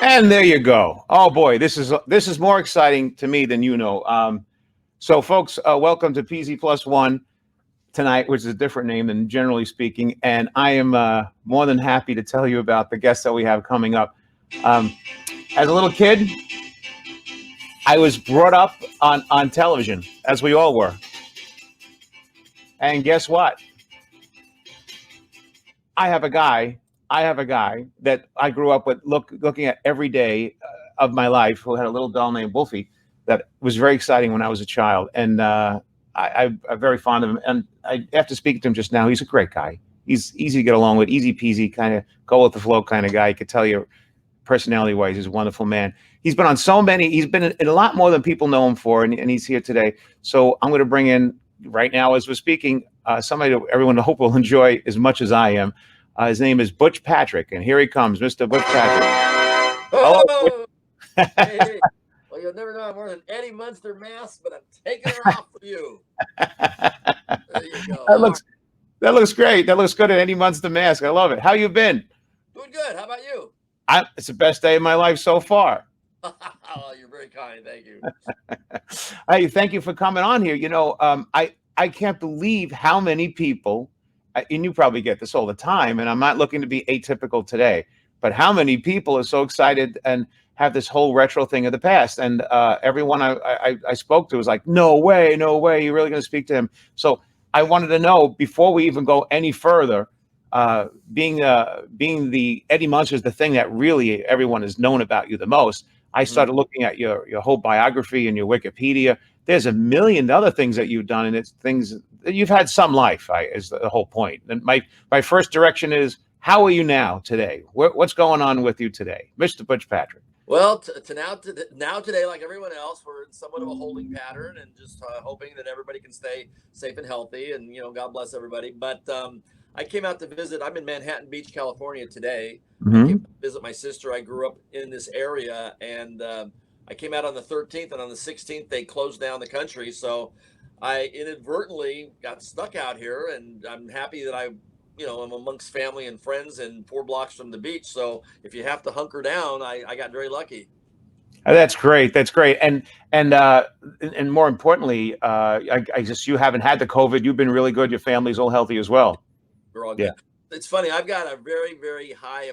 And there you go. Oh boy, this is more exciting to me than you know. So, folks, welcome to PZ Plus One tonight, which is a different name than generally speaking. And I am more than happy to tell you about the guests that we have coming up. As a little kid, I was brought up on television, as we all were. And guess what? I have a guy that I grew up with, looking at every day of my life, who had a little doll named Wolfie that was very exciting when I was a child. And I'm very fond of him. And after speaking to him just now, he's a great guy. He's easy to get along with, easy peasy, kind of go with the flow kind of guy. I could tell you personality-wise, he's a wonderful man. He's been in a lot more than people know him for, and he's here today. So I'm going to bring in, right now as we're speaking, somebody that everyone I hope will enjoy as much as I am. His name is Butch Patrick, and here he comes, Mr. Butch Patrick. Oh, hey. Well, you'll never know I'm wearing an Eddie Munster mask, but I'm taking it off for you. There you go. That looks great. That looks good at Eddie Munster mask. I love it. How you been? Doing good. How about you? It's the best day of my life so far. Oh, you're very kind. Thank you. Hey, thank you for coming on here. You know, I can't believe how many people, and you probably get this all the time, and I'm not looking to be atypical today, but how many people are so excited and have this whole retro thing of the past? And everyone I spoke to was like, no way, you're really going to speak to him. So I wanted to know, before we even go any further, being the Eddie Munster is the thing that really everyone has known about you the most. I started looking at your whole biography and your Wikipedia. There's a million other things that you've done, and it's things that you've had some life, is the whole point. And my first direction is, how are you now today? What's going on with you today, Mr. Butch Patrick? Well, now today, like everyone else, we're in somewhat of a holding pattern, and just hoping that everybody can stay safe and healthy, and God bless everybody. But I came out to visit. I'm in Manhattan Beach, California today. I came to visit my sister. I grew up in this area, and I came out on the 13th, and on the 16th they closed down the country. So I inadvertently got stuck out here, and I'm happy that I'm amongst family and friends and 4 blocks from the beach. So if you have to hunker down, I got very lucky. That's great. That's great. And more importantly, I guess you haven't had the COVID. You've been really good. Your family's all healthy as well. We're all good. Yeah. It's funny. I've got a very, very high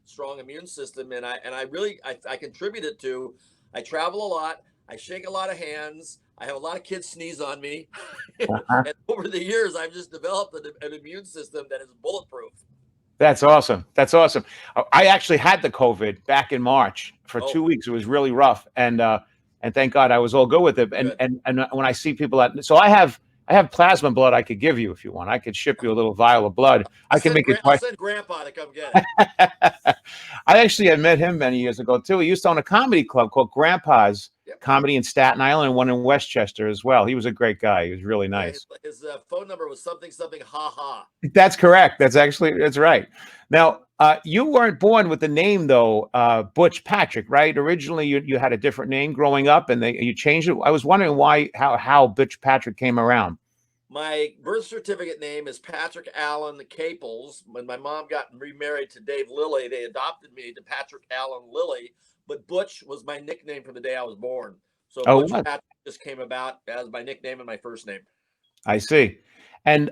strong immune system, and I contribute it to. I travel a lot. I shake a lot of hands. I have a lot of kids sneeze on me. And over the years, I've just developed an immune system that is bulletproof. That's awesome. That's awesome. I actually had the COVID back in March for 2 weeks. It was really rough, and thank God I was all good with it. And when I see people so I I have plasma blood I could give you if you want. I could ship you a little vial of blood. I can make it I'll twice. send Grandpa to come get it. I actually had met him many years ago too. He used to own a comedy club called Grandpa's Yep. Comedy in Staten Island and one in Westchester as well. He was a great guy. He was really Yeah, nice. his phone number was something ha ha. That's correct. That's right. Now, you weren't born with the name though, Butch Patrick, right? Originally, you had a different name growing up, and you changed it. I was wondering why, how Butch Patrick came around. My birth certificate name is Patrick Allen Caples. When my mom got remarried to Dave Lilly, they adopted me to Patrick Allen Lilly. But Butch was my nickname from the day I was born. So Oh, Butch what? Patrick just came about as my nickname and my first name. I see. And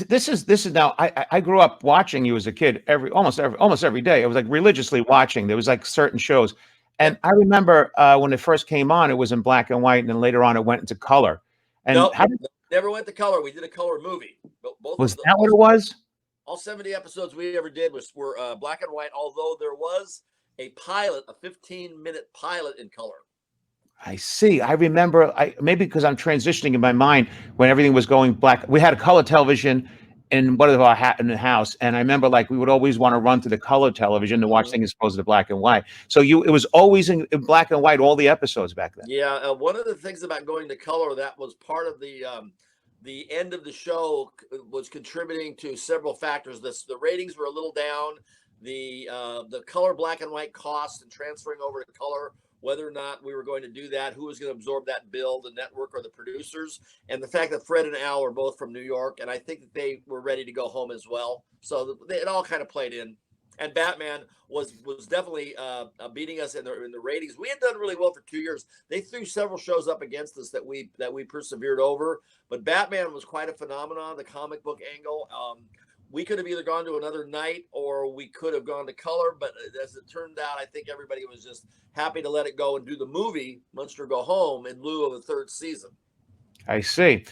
this is now. I grew up watching you as a kid almost every day. I was like religiously watching. There was like certain shows, and I remember when it first came on, it was in black and white, and then later on, it went into color. And No, never went to color. We did a color movie. Both was that what it was? All 70 episodes we ever did were black and white, although there was a pilot, a 15-minute pilot in color. I see. I remember. Maybe because I'm transitioning in my mind when everything was going black. We had a color television in one of our in the house, and I remember like we would always want to run to the color television to watch things as opposed to black and white. So it was always in black and white, all the episodes back then. Yeah, one of the things about going to color that was part of the end of the show was contributing to several factors. The ratings were a little down. The color black and white cost and transferring over to color, whether or not we were going to do that, who was going to absorb that bill, the network or the producers, and the fact that Fred and Al were both from New York, and I think that they were ready to go home as well. So it all kind of played in. And Batman was definitely beating us in the ratings. We had done really well for 2 years. They threw several shows up against us that we persevered over, but Batman was quite a phenomenon. The comic book angle. We could have either gone to another night or we could have gone to color, but as it turned out, I think everybody was just happy to let it go and do the movie Munster Go Home in lieu of a third season. I see.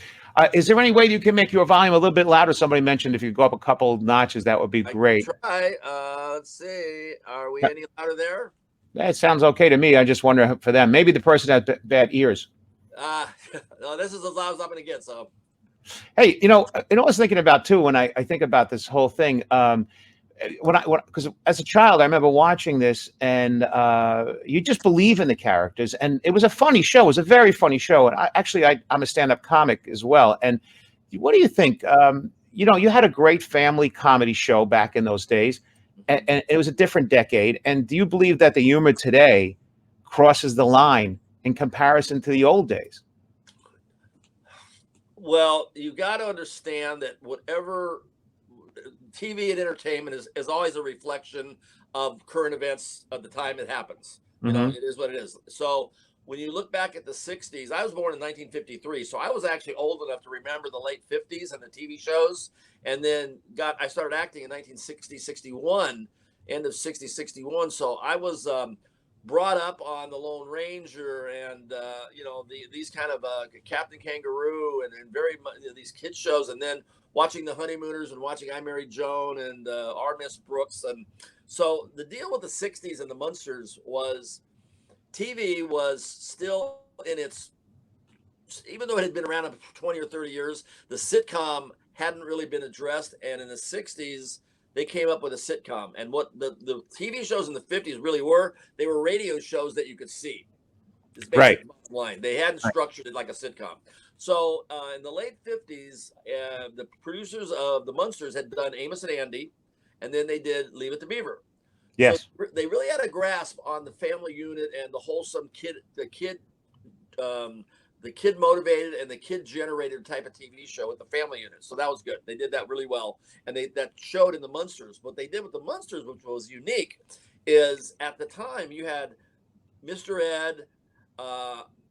Is there any way you can make your volume a little bit louder? Somebody mentioned if you go up a couple notches, that would be great. Try. Let's see. Are we any louder there? That sounds okay to me. I just wonder for them. Maybe the person has bad ears. No, this is as loud as I'm going to get. So. Hey, I was thinking about too when I think about this whole thing. Because as a child, I remember watching this, and you just believe in the characters, and it was a funny show. It was a very funny show, and I'm a stand-up comic as well. And what do you think? You had a great family comedy show back in those days, and it was a different decade. And do you believe that the humor today crosses the line in comparison to the old days? Well, you got to understand that whatever TV and entertainment is always a reflection of current events of the time it happens. It is what it is. So when you look back at the 60s, I was born in 1953. So I was actually old enough to remember the late 50s and the TV shows. And then I started acting in 1960, 61, end of 60, 61. So I was brought up on the Lone Ranger and these kind of Captain Kangaroo and very much these kids shows, and then watching the Honeymooners and watching I Married Joan and Our Miss Brooks. And so the deal with the 60s and the Munsters was TV was still in its, even though it had been around for 20 or 30 years, the sitcom hadn't really been addressed. And in the 60s, they came up with a sitcom. And what the TV shows in the 50s really were, they were radio shows that you could see. Right. Line. They hadn't structured it like a sitcom. So in the late 50s, the producers of the Munsters had done Amos and Andy, and then they did Leave It to Beaver. Yes. So they really had a grasp on the family unit and the wholesome the kid motivated and the kid generated type of TV show with the family unit. So that was good. They did that really well. And that showed in the Munsters. What they did with the Munsters, which was unique, is at the time you had Mr. Ed,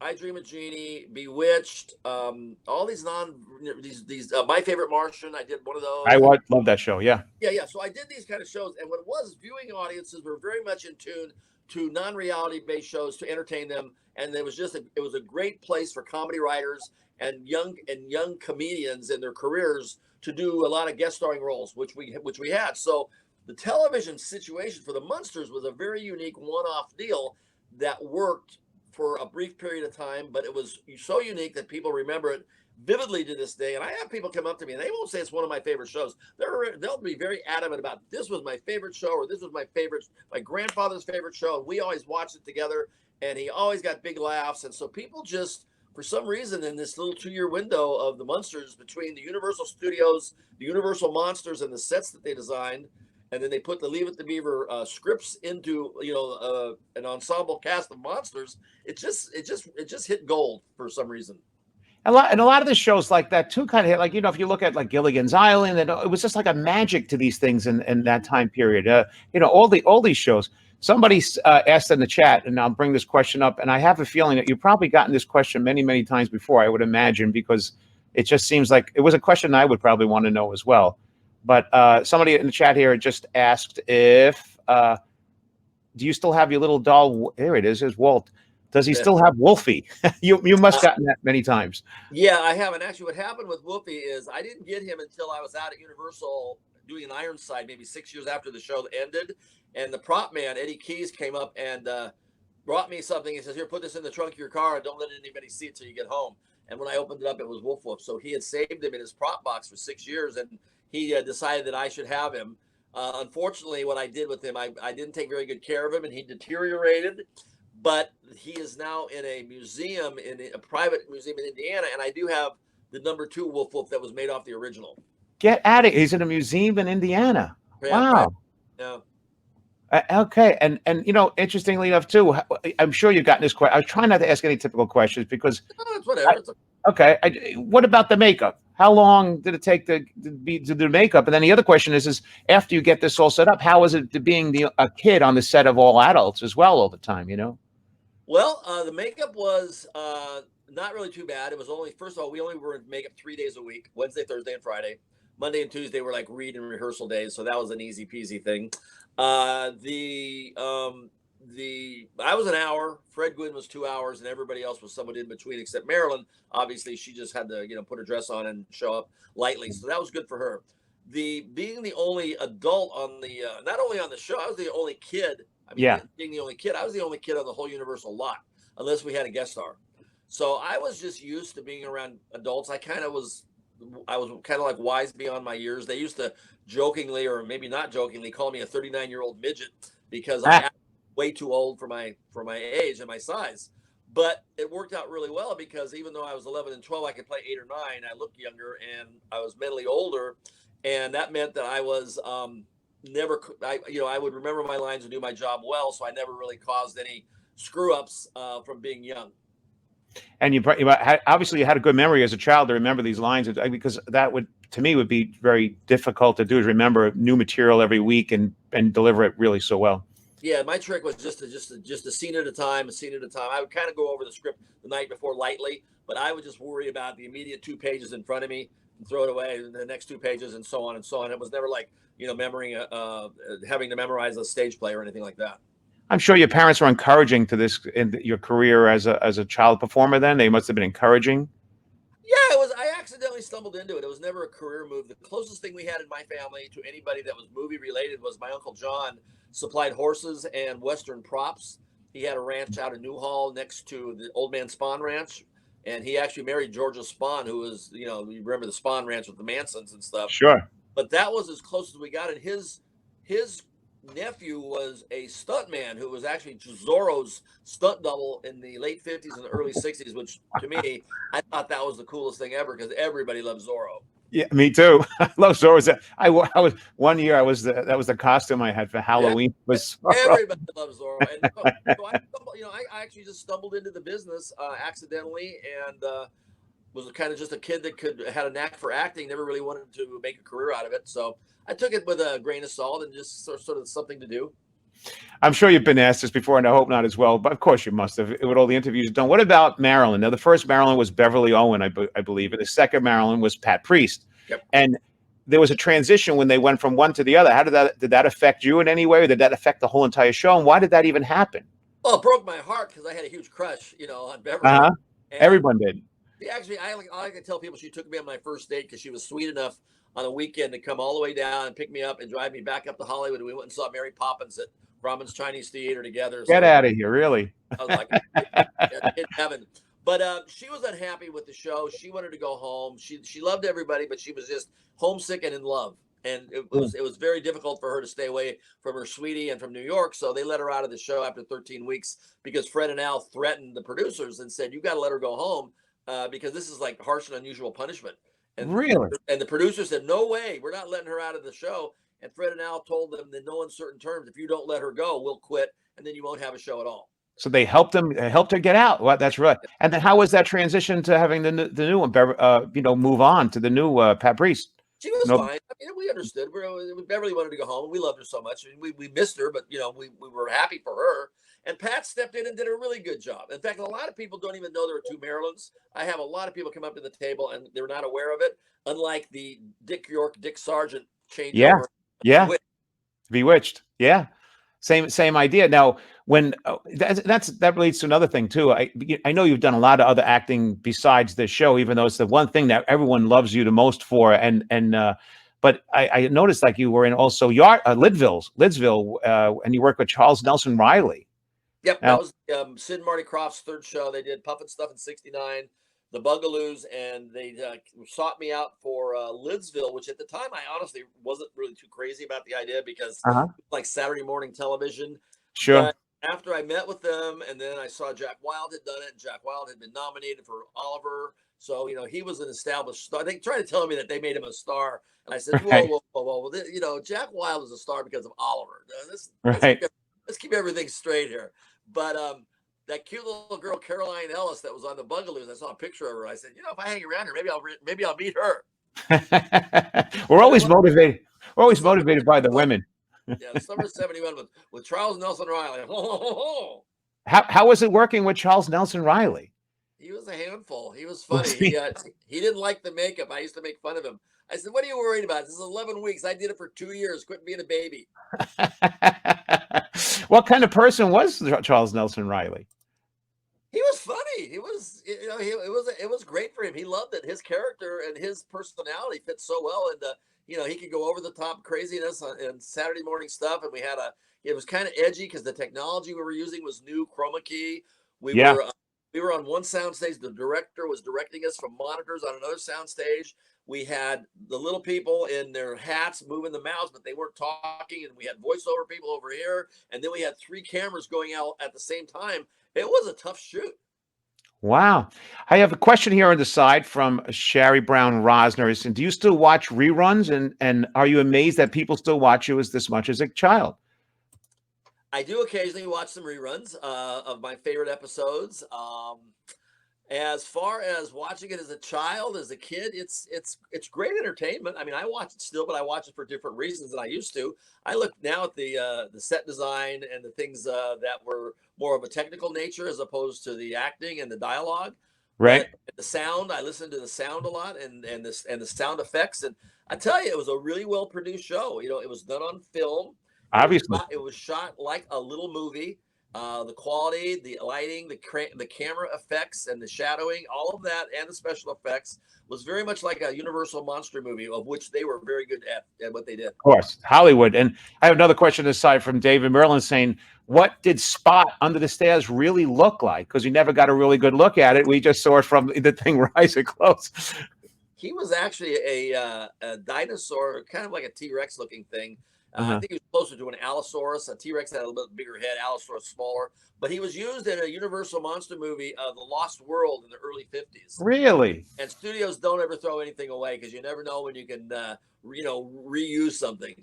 I Dream of Jeannie, Bewitched, all these My Favorite Martian. I did one of those. I love that show. Yeah. Yeah. So I did these kind of shows, and what it was, viewing audiences were very much in tune to non-reality based shows to entertain them, and it was a great place for comedy writers and young comedians in their careers to do a lot of guest starring roles, which we had. So the television situation for the Munsters was a very unique one-off deal that worked for a brief period of time, but it was so unique that people remember it vividly to this day. And I have people come up to me and they won't say it's one of my favorite shows. They'll be very adamant about this was my favorite show, or this was my grandfather's favorite show. And we always watched it together, and he always got big laughs. And so people just, for some reason, in this little 2-year window of the Munsters, between the Universal Studios, the Universal Monsters, and the sets that they designed, and then they put the Leave It to Beaver scripts into an ensemble cast of monsters. It just hit gold for some reason. A lot of the shows like that too kind of hit, like, if you look at like Gilligan's Island, and it was just like a magic to these things in that time period. All these shows. Somebody asked in the chat, and I'll bring this question up, and I have a feeling that you've probably gotten this question many, many times before, I would imagine, because it just seems like it was a question I would probably want to know as well. But somebody in the chat here just asked if, do you still have your little doll? There it is. There's Walt. Does he still have Wolfie? You must have gotten that many times. Yeah, I have. And actually what happened with Wolfie is I didn't get him until I was out at Universal doing an Ironside, maybe 6 years after the show ended. And the prop man, Eddie Keys, came up and brought me something. He says, here, put this in the trunk of your car and don't let anybody see it till you get home. And when I opened it up, it was Wolf Wolf. So he had saved him in his prop box for 6 years, and he decided that I should have him. Unfortunately, what I did with him, I didn't take very good care of him, and he deteriorated. But he is now in a museum, in a private museum in Indiana, and I do have the #2 Wolf Wolf that was made off the original. Get at it. He's in a museum in Indiana. Yeah, wow. Yeah. Okay, and interestingly enough too, I'm sure you've gotten this question. I was trying not to ask any typical questions because it's whatever. What about the makeup? How long did it take to do the makeup? And then the other question is after you get this all set up, how is it to being a kid on the set of all adults as well all the time? Well, the makeup was not really too bad. It was only, first of all, we only were in makeup 3 days a week: Wednesday, Thursday, and Friday. Monday and Tuesday were like read and rehearsal days, so that was an easy peasy thing. I was an hour. Fred Gwynn was 2 hours, and everybody else was somewhat in between, except Marilyn. Obviously, she just had to put her dress on and show up lightly, so that was good for her. Being the only adult on the not only on the show, I was the only kid. Being the only kid, I was the only kid on the whole Universal lot, unless we had a guest star. So I was just used to being around adults. I was kind of like wise beyond my years. They used to jokingly, or maybe not jokingly, call me a 39-year-old midget because I acted way too old for my age and my size. But it worked out really well because even though I was 11 and 12, I could play 8 or 9. I looked younger and I was mentally older, and that meant that I was I would remember my lines and do my job well, so I never really caused any screw ups from being young. And you obviously you had a good memory as a child to remember these lines, because that would be very difficult to do, is remember new material every week and deliver it really so well. Yeah, my trick was just a scene at a time, I would kind of go over the script the night before lightly, but I would just worry about the immediate 2 pages in front of me and throw it away, and the next 2 pages, and so on and so on. It was never like having to memorize a stage play or anything like that. I'm sure your parents were encouraging to this in your career as a child performer. Then they must have been encouraging. Yeah, it was. I accidentally stumbled into it. It was never a career move. The closest thing we had in my family to anybody that was movie related was my Uncle John supplied horses and Western props. He had a ranch out in Newhall next to the Old Man Spahn Ranch, and he actually married Georgia Spahn, who was, you remember the Spahn Ranch with the Mansons and stuff. Sure. But that was as close as we got. And his nephew was a stuntman who was actually Zorro's stunt double in the late 50s and the early 60s, which to me, I thought that was the coolest thing ever because everybody loved Zorro. Yeah, me too. I love Zorro. I was one year. That was the costume I had for Halloween. Yeah. Was everybody loves Zorro. And so I actually just stumbled into the business accidentally, and was kind of just a kid that had a knack for acting. Never really wanted to make a career out of it, so I took it with a grain of salt and just sort of something to do. I'm sure you've been asked this before, and I hope not as well, but of course you must have with all the interviews done. What about Marilyn? Now, the first Marilyn was Beverly Owen, I believe, and the second Marilyn was Pat Priest. Yep. And there was a transition when they went from one to the other. How did that affect you in any way, or did that affect the whole entire show? And why did that even happen? Well, it broke my heart because I had a huge crush, on Beverly. Everyone did. Actually, I like to tell people she took me on my first date because she was sweet enough on a weekend to come all the way down and pick me up and drive me back up to Hollywood. We went and saw Mary Poppins at Brahman's Chinese Theater together. Get out of here, really? I was like, in heaven. But she was unhappy with the show. She wanted to go home. She loved everybody, but she was just homesick and in love. And it was very difficult for her to stay away from her sweetie and from New York. So they let her out of the show after 13 weeks because Fred and Al threatened the producers and said, "You got to let her go home because this is like harsh and unusual punishment." And Really? the producer said, "No way, we're not letting her out of the show." And Fred and Al told them in no uncertain terms, "If you don't let her go, we'll quit, and then you won't have a show at all." So they helped her get out. Well, that's right. And then how was that transition to having the new one, move on to the new Pat Priest? She was No, fine. I mean, we understood. Beverly wanted to go home. We loved her so much. I mean, we missed her, but we were happy for her. And Pat stepped in and did a really good job. In fact, a lot of people don't even know there are two Marilyns. I have a lot of people come up to the table and they're not aware of it. Unlike the Dick York, Dick Sargent yeah, changeover. yeah, Bewitched. Yeah, same idea. Now, when that leads to another thing too. I know you've done a lot of other acting besides this show, even though it's the one thing that everyone loves you the most for. But I noticed like you were in also Lidsville, and you worked with Charles Nelson Riley. Yep, Now, that was Sid and Marty Krofft's third show. They did Puff and Stuff in '69, the Bugaloos, and they sought me out for Lidsville, which at the time I honestly wasn't really too crazy about the idea because like Saturday morning television. sure, But after I met with them, and then I saw Jack Wilde had done it, and Jack Wilde had been nominated for Oliver. So, he was an established star. They tried to tell me that they made him a star. And I said, whoa, right, whoa, whoa, whoa. Jack Wilde is a star because of Oliver. right. Let's keep everything straight here. But that cute little girl, Caroline Ellis, that was on the Bugaloos, I saw a picture of her. I said, if I hang around her, maybe I'll meet her. We're But always motivated. We're always motivated by the women. Yeah, summer '71 with Charles Nelson Riley. How was it working with Charles Nelson Riley? He was a handful. He was funny. He didn't like the makeup. I used to make fun of him. I said, "What are you worried about? This is 11 weeks. I did it for 2 years. Quit being a baby." What kind of person was Charles Nelson Riley? He was funny. He was, it was great for him. He loved it. His character and his personality fit so well, and he could go over the top craziness and Saturday morning stuff. And it was kind of edgy because the technology we were using was new chroma key. We Yeah, were on one sound stage. The director was directing us from monitors on another sound stage. We had the little people in their hats moving the mouths, but they weren't talking. And we had voiceover people over here. And then we had 3 cameras going out at the same time. It was a tough shoot. wow. I have a question here on the side from Sherry Brown Rosner. Do you still watch reruns? And are you amazed that people still watch you as this much as a child? I do occasionally watch some reruns of my favorite episodes. As far as watching it as a child, as a kid, it's great entertainment. I mean, I watch it still, but I watch it for different reasons than I used to. I look now at the set design and the things that were more of a technical nature as opposed to the acting and the dialogue. Right. But the sound, I listen to the sound a lot and the sound effects. And I tell you, it was a really well produced show. It was done on film. Obviously. It was shot like a little movie. The quality, the lighting, the camera effects, and the shadowing, all of that, and the special effects was very much like a Universal monster movie, of which they were very good at what they did. Of course, Hollywood. And I have another question aside from David Merlin saying, what did Spot Under the Stairs really look like? Because we never got a really good look at it. We just saw it from the thing Rise It Close. He was actually a dinosaur, kind of like a T-Rex looking thing. I think he was closer to an Allosaurus. A T-Rex had a little bit bigger head, Allosaurus smaller. But he was used in a Universal monster movie, The Lost World, in the early 50s. Really? And studios don't ever throw anything away because you never know when you can, reuse something.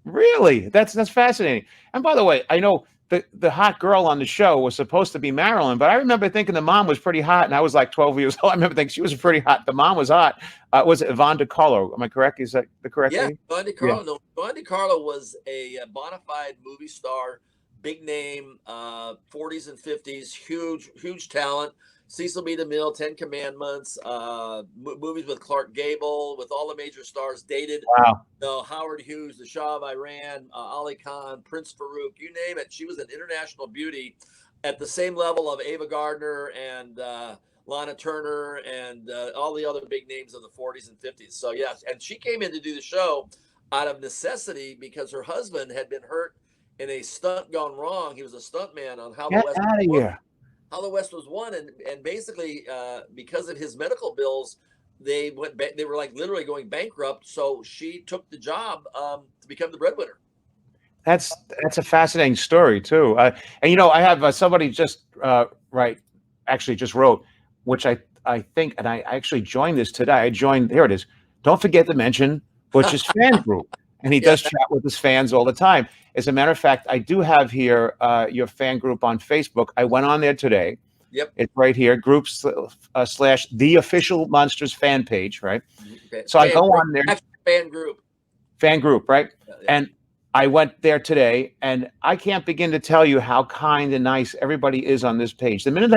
Really? That's fascinating. And by the way, I know the hot girl on the show was supposed to be Marilyn, but I remember thinking the mom was pretty hot, and I was like 12 years old. I remember thinking she was pretty hot. The mom was hot. Was it Yvonne DiCarlo? Am I correct? Is that the correct name? Yvonne DiCarlo. Yeah. No, Yvonne DiCarlo was a bona fide movie star, big name, 40s and 50s, huge talent. Cecil B. DeMille, 10 Commandments, movies with Clark Gable, with all the major stars, dated. Wow. Howard Hughes, the Shah of Iran, Ali Khan, Prince Farouk, you name it. She was an international beauty at the same level of Ava Gardner and Lana Turner and all the other big names of the 40s and 50s. So, yes, and she came in to do the show out of necessity because her husband had been hurt in a stunt gone wrong. He was a stuntman on How the Get West out of here. how the West was won, and basically because of his medical bills, they were like literally going bankrupt. So she took the job to become the breadwinner. That's a fascinating story too. And I have somebody just actually just wrote, which I think, and I actually joined this today. I joined. Here it is. Don't forget to mention Butch's fan group, and he does chat with his fans all the time. As a matter of fact, I do have here your fan group on Facebook. I went on there today. Yep. It's right here. Groups slash the official Munsters fan page, right? Okay. So I go on there. Fan group. Fan group, right? Yeah. And I went there today, and I can't begin to tell you how kind and nice everybody is on this page. The minute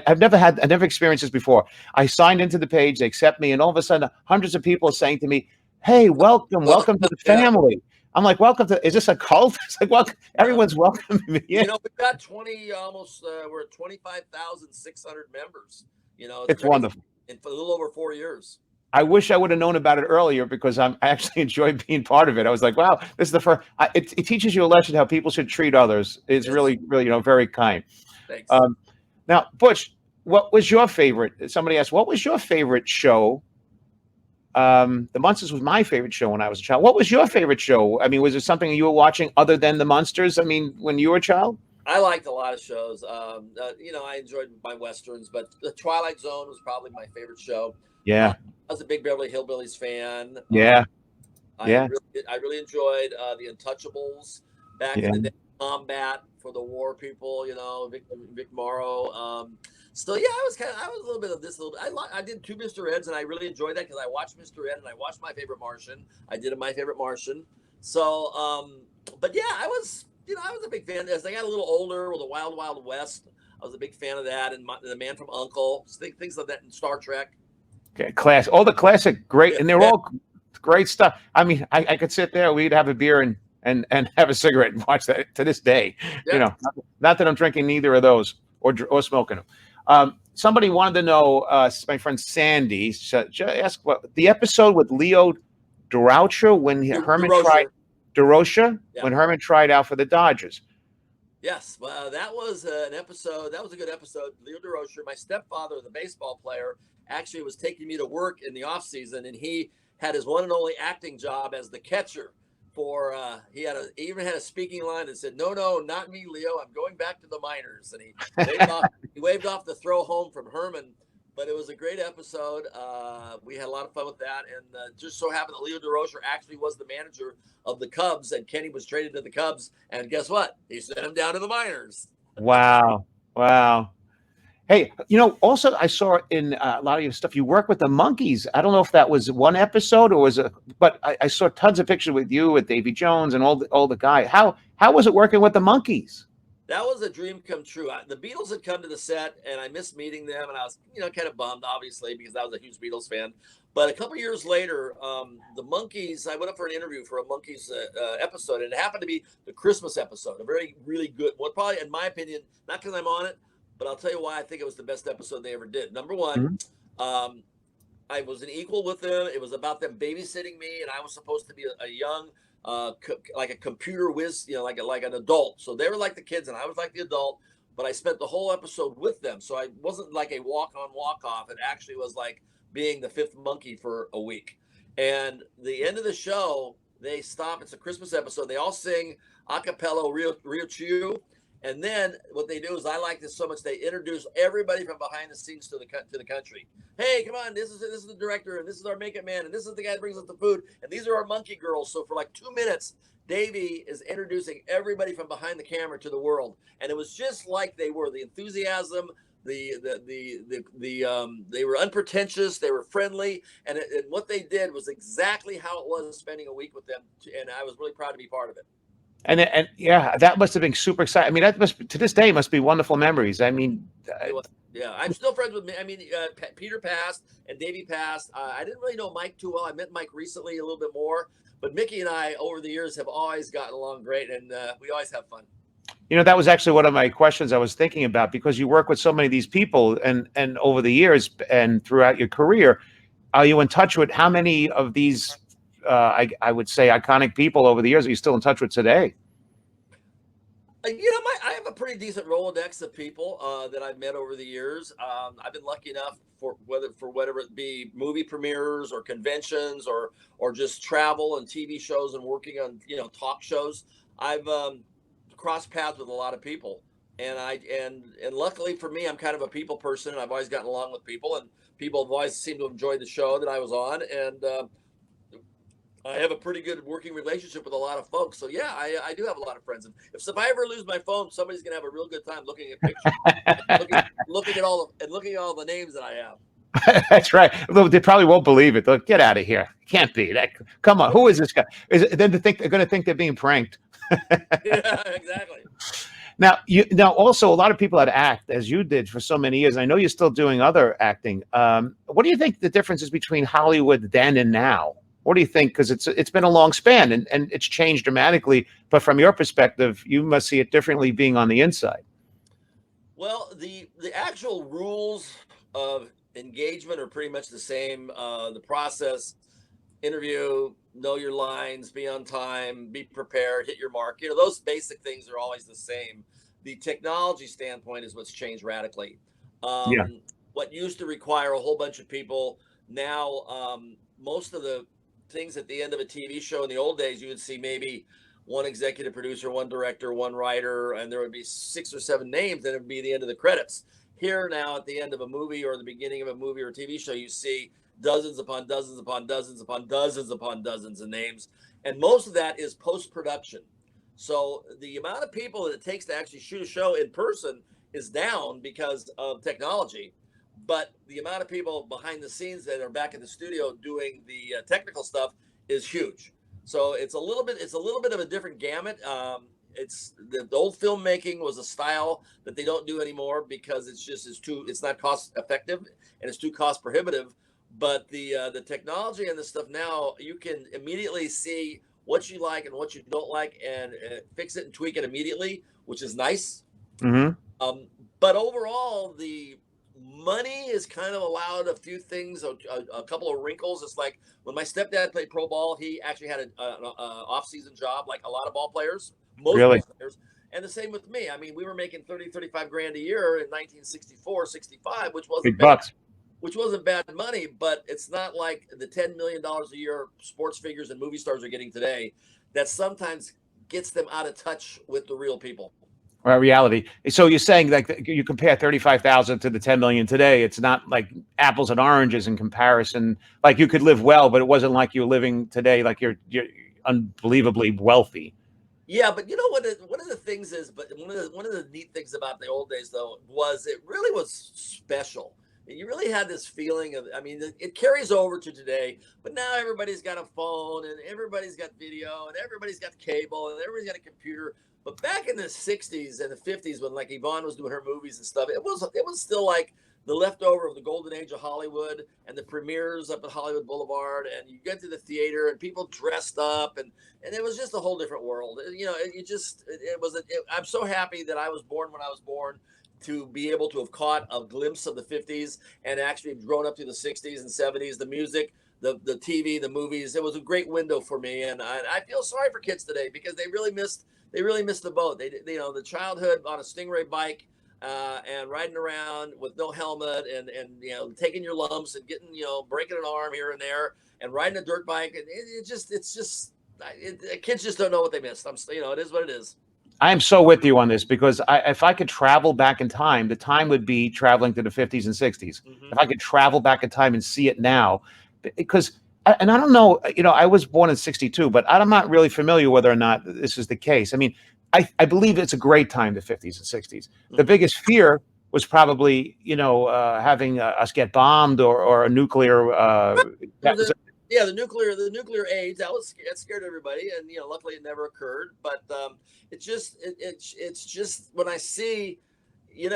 I've never experienced this before. I signed into the page, they accept me, and all of a sudden, hundreds of people are saying to me, "Hey, welcome to the family." I'm like, "Welcome to? Is this a cult?" It's like, "Well, everyone's welcoming me." Yeah. We've got we're at 25,600 members. It's wonderful. In a little over 4 years. I wish I would have known about it earlier, because I actually enjoy being part of it. I was like, wow, this is the first. It teaches you a lesson how people should treat others. It's really, really, very kind. Thanks. Now, Butch, what was your favorite? Somebody asked, what was your favorite show? The Munsters was my favorite show when I was a child. What was your favorite show? I mean, was there something you were watching other than the Munsters? I mean, when you were a child? I liked a lot of shows. I enjoyed my Westerns, but The Twilight Zone was probably my favorite show. Yeah. I was a big Beverly Hillbillies fan. Yeah. I really enjoyed The Untouchables back in the day. Combat for the war people, Vic Morrow. Still, yeah, I was a little bit of this. I did 2 Mr. Eds, and I really enjoyed that because I watched Mr. Ed and I watched My Favorite Martian. I did My Favorite Martian. So, but yeah, I was a big fan. As I got a little older with the Wild Wild West, I was a big fan of that, and The Man from U.N.C.L.E., things like that in Star Trek. Okay, all the classic, great, and they're all great stuff. I mean, I could sit there, we'd have a beer and have a cigarette and watch that to this day. Yeah. Not that I'm drinking neither of those or smoking them. Somebody wanted to know, my friend Sandy, ask what the episode with Leo DeRocher when Herman tried DeRocher when Herman tried out for the Dodgers. Yes, well, that was an episode. That was a good episode. Leo DeRocher, my stepfather, the baseball player, actually was taking me to work in the off season, and he had his one and only acting job as the catcher. He even had a speaking line that said, "No, not me, Leo. I'm going back to the minors." And he waved off the throw home from Herman. But it was a great episode. We had a lot of fun with that, and just so happened that Leo DeRocher actually was the manager of the Cubs, and Kenny was traded to the Cubs. And guess what? He sent him down to the minors. Wow. Hey, also I saw in a lot of your stuff, you work with the Monkees. I don't know if that was one episode or but I saw tons of pictures with you, with Davy Jones and all the guys. How was it working with the Monkees? That was a dream come true. The Beatles had come to the set, and I missed meeting them, and I was, kind of bummed, obviously, because I was a huge Beatles fan. But a couple years later, the Monkees, I went up for an interview for a Monkees episode, and it happened to be the Christmas episode, a very, really good one. Probably, in my opinion, not because I'm on it, but I'll tell you why I think it was the best episode they ever did. Number one, I was an equal with them. It was about them babysitting me, and I was supposed to be a young, like a computer whiz, like an adult. So they were like the kids and I was like the adult, but I spent the whole episode with them. So I wasn't like a walk on, walk off. It actually was like being the fifth monkey for a week. And the end of the show, they stop. It's a Christmas episode. They all sing a cappella Rio Chiu. And then what they do is, I like this so much, they introduce everybody from behind the scenes to the country. Hey, come on, this is the director, and this is our makeup man, and this is the guy that brings us the food, and these are our monkey girls. So for like 2 minutes, Davey is introducing everybody from behind the camera to the world, and it was just like they were. The enthusiasm, they were unpretentious, they were friendly, and what they did was exactly how it was spending a week with them, and I was really proud to be part of it. And yeah, that must have been super exciting. I mean, that must, to this day, must be wonderful memories. I mean, yeah, I'm still friends with me. I mean, Peter passed and Davey passed. I didn't really know Mike too well. I met Mike recently a little bit more, but Mickey and I over the years have always gotten along great, and we always have fun. That was actually one of my questions I was thinking about, because you work with so many of these people, and over the years and throughout your career, are you in touch with how many of these? I would say iconic people over the years are you still in touch with today? I have a pretty decent Rolodex of people that I've met over the years. I've been lucky enough for whatever it be, movie premieres or conventions or just travel and TV shows and working on talk shows. I've crossed paths with a lot of people, and luckily for me, I'm kind of a people person, and I've always gotten along with people, and people have always seemed to enjoy the show that I was on, and I have a pretty good working relationship with a lot of folks. So yeah, I do have a lot of friends. And if I ever lose my phone, somebody's gonna have a real good time looking at pictures, looking at all the names that I have. That's right. Well, they probably won't believe it. They'll get out of here. Can't be that. Come on, who is this guy? Then they're going to think they're being pranked. Yeah, exactly. Now also a lot of people that act as you did for so many years. I know you're still doing other acting. What do you think the difference is between Hollywood then and now? What do you think? Because it's been a long span and it's changed dramatically. But from your perspective, you must see it differently being on the inside. Well, the actual rules of engagement are pretty much the same. The process, interview, know your lines, be on time, be prepared, hit your mark. Those basic things are always the same. The technology standpoint is what's changed radically. Yeah. What used to require a whole bunch of people now, most of the things at the end of a TV show in the old days, you would see maybe one executive producer, one director, one writer, and there would be 6 or 7 names, and it would be the end of the credits. Here now, at the end of a movie or the beginning of a movie or a TV show, you see dozens upon dozens upon dozens upon dozens upon dozens of names, and most of that is post-production. So the amount of people that it takes to actually shoot a show in person is down because of technology, but the amount of people behind the scenes that are back in the studio doing the technical stuff is huge. So it's a little bit of a different gamut. It's the old filmmaking was a style that they don't do anymore because it's not cost effective and it's too cost prohibitive. But the technology and the stuff now, you can immediately see what you like and what you don't like, and fix it and tweak it immediately, which is nice. Mm-hmm. But overall, the money has kind of allowed a few things, a couple of wrinkles. It's like when my stepdad played pro ball, he actually had an off-season job like a lot of ball players, most Really? ball players. And the same with me. I mean, we were making 35 grand a year in 1964, 65, Big bucks. which wasn't bad money, but it's not like the $10 million a year sports figures and movie stars are getting today that sometimes gets them out of touch with the real people. Reality. So you're saying like you compare 35,000 to the 10 million today. It's not like apples and oranges in comparison. Like you could live well, but it wasn't like you're living today. Like you're unbelievably wealthy. Yeah, but you know what? One of the things is, but one of the neat things about the old days though was it really was special. You really had this feeling of, I mean, it carries over to today, but now everybody's got a phone and everybody's got video and everybody's got cable and everybody's got a computer. But back in the 60s and the 50s, when like Yvonne was doing her movies and stuff, it was still like the leftover of the golden age of Hollywood and the premieres up at Hollywood Boulevard. And you get to the theater and people dressed up and it was just a whole different world. I'm so happy that I was born when I was born, to be able to have caught a glimpse of the 50s and actually grown up through the 60s and 70s, the music, the TV, the movies. It was a great window for me. And I feel sorry for kids today because they really missed the boat. They the childhood on a Stingray bike and riding around with no helmet and taking your lumps and getting, breaking an arm here and there and riding a dirt bike. And kids just don't know what they missed. It is what it is. I am so with you on this because if I could travel back in time, the time would be traveling to the 50s and 60s. Mm-hmm. If I could travel back in time and see it now, because, and I don't know, I was born in 62, but I'm not really familiar whether or not this is the case. I mean, I believe it's a great time, the 50s and 60s. Mm-hmm. The biggest fear was probably, having us get bombed or a nuclear. The nuclear age that scared everybody, and luckily it never occurred. But it's just when I see, you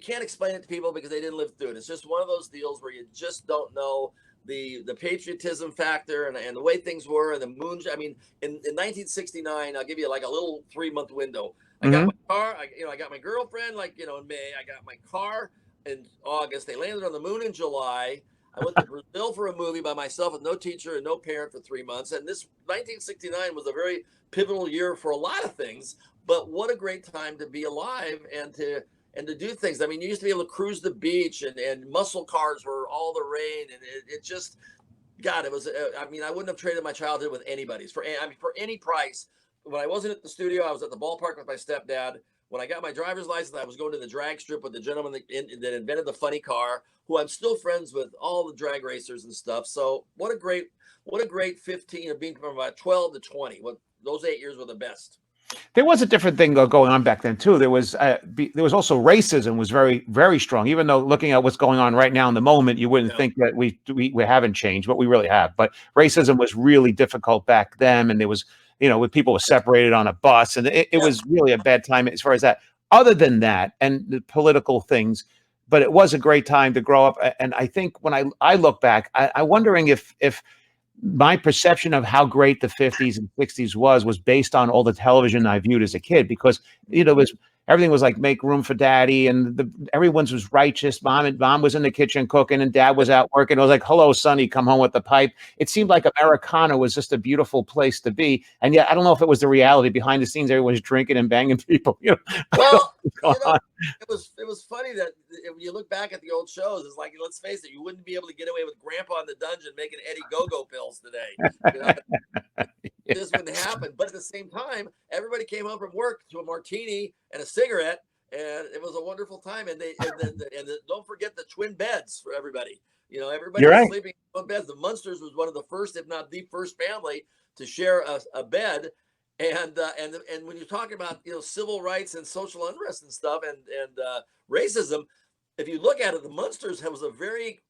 can't explain it to people because they didn't live through it. It's just one of those deals where you just don't know the patriotism factor and the way things were and the moon. I mean, in 1969, I'll give you like a little 3-month window. I got my car. I got my girlfriend in May. I got my car in August. They landed on the moon in July. I went to Brazil for a movie by myself with no teacher and no parent for 3 months. And this 1969 was a very pivotal year for a lot of things. But what a great time to be alive and to do things. I mean, you used to be able to cruise the beach, and muscle cars were all the rain, and it just, God, it was. I mean, I wouldn't have traded my childhood with anybody's for any price. When I wasn't at the studio, I was at the ballpark with my stepdad. When I got my driver's license, I was going to the drag strip with the gentleman that invented the funny car, who I'm still friends with, all the drag racers and stuff. So what a great 15 of being from about 12 to 20. What those 8 years were the best. There was a different thing going on back then too. There was also racism was very, very strong. Even though looking at what's going on right now in the moment, you wouldn't think that we haven't changed, but we really have. But racism was really difficult back then, and there was, when people were separated on a bus, and it was really a bad time as far as that. Other than that, and the political things, but it was a great time to grow up. And I think when I look back, I'm wondering if my perception of how great the 50s and 60s was based on all the television I viewed as a kid, because everything was like make room for daddy, and everyone's was righteous. Mom was in the kitchen cooking, and dad was out working. It was like, hello, sonny, come home with the pipe. It seemed like Americana was just a beautiful place to be, and yet I don't know if it was the reality behind the scenes. Everyone was drinking and banging people. Well, it was funny that when you look back at the old shows, it's like, let's face it, you wouldn't be able to get away with Grandpa in the Dungeon making Eddie Go-Go pills today. This wouldn't happen. But at the same time, everybody came home from work to a martini and a cigarette, and it was a wonderful time. And don't forget the twin beds for everybody. Everybody was sleeping in twin beds. The Munsters was one of the first, if not the first family to share a bed. And when you're talking about civil rights and social unrest and stuff and racism, if you look at it, the Munsters was a very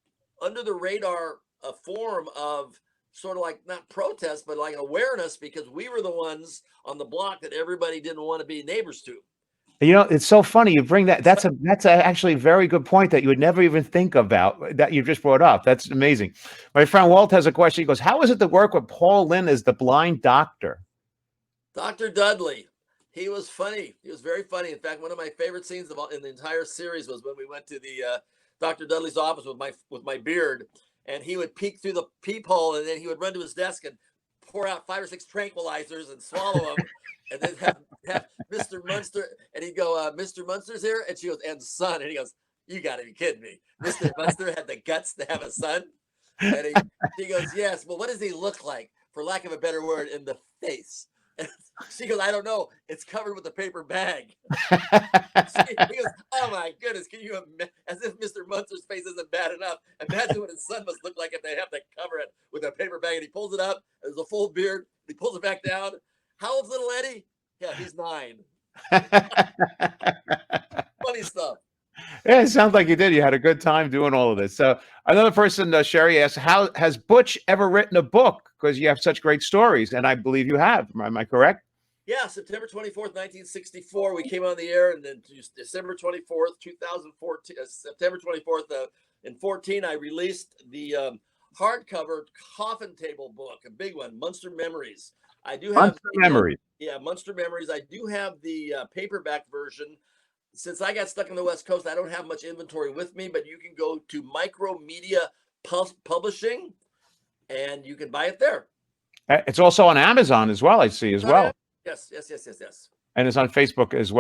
under the radar form of sort of like not protest, but like awareness, because we were the ones on the block that everybody didn't want to be neighbors to. It's so funny you bring that. That's actually a very good point that you would never even think about, that you just brought up. That's amazing. My friend Walt has a question. He goes, how is it to work with Paul Lynde as the blind doctor? Dr. Dudley. He was funny. He was very funny. In fact, one of my favorite scenes in the entire series was when we went to the Dr. Dudley's office with my beard, and he would peek through the peephole, and then he would run to his desk and pour out 5 or 6 tranquilizers and swallow them, and then have Mr. Munster, and he'd go, Mr. Munster's here, and she goes, and son, and he goes, you got to be kidding me. Mr. Munster had the guts to have a son, and he goes, yes. Well, what does he look like, for lack of a better word, in the face? And she goes, I don't know. It's covered with a paper bag. He goes, oh my goodness. Can you imagine? As if Mr. Munster's face isn't bad enough. Imagine what his son must look like if they have to cover it with a paper bag. And he pulls it up. There's a full beard. He pulls it back down. How old's little Eddie? Yeah, he's 9. Funny stuff. Yeah, it sounds like you did. You had a good time doing all of this. So another person, Sherry, asks, how has Butch ever written a book? Because you have such great stories, and I believe you have. Am I correct? Yeah, September 24th, 1964, we came on the air, and then December 24th, 2014, September 24th, in 14, I released the hardcover coffin table book, a big one, Munster Memories. I do have Munster Memories. Munster Memories. I do have the paperback version. Since I got stuck on the West Coast, I don't have much inventory with me, but you can go to Micromedia Publishing, and you can buy it there. It's also on Amazon as well, I see, as well. Yes. And it's on Facebook as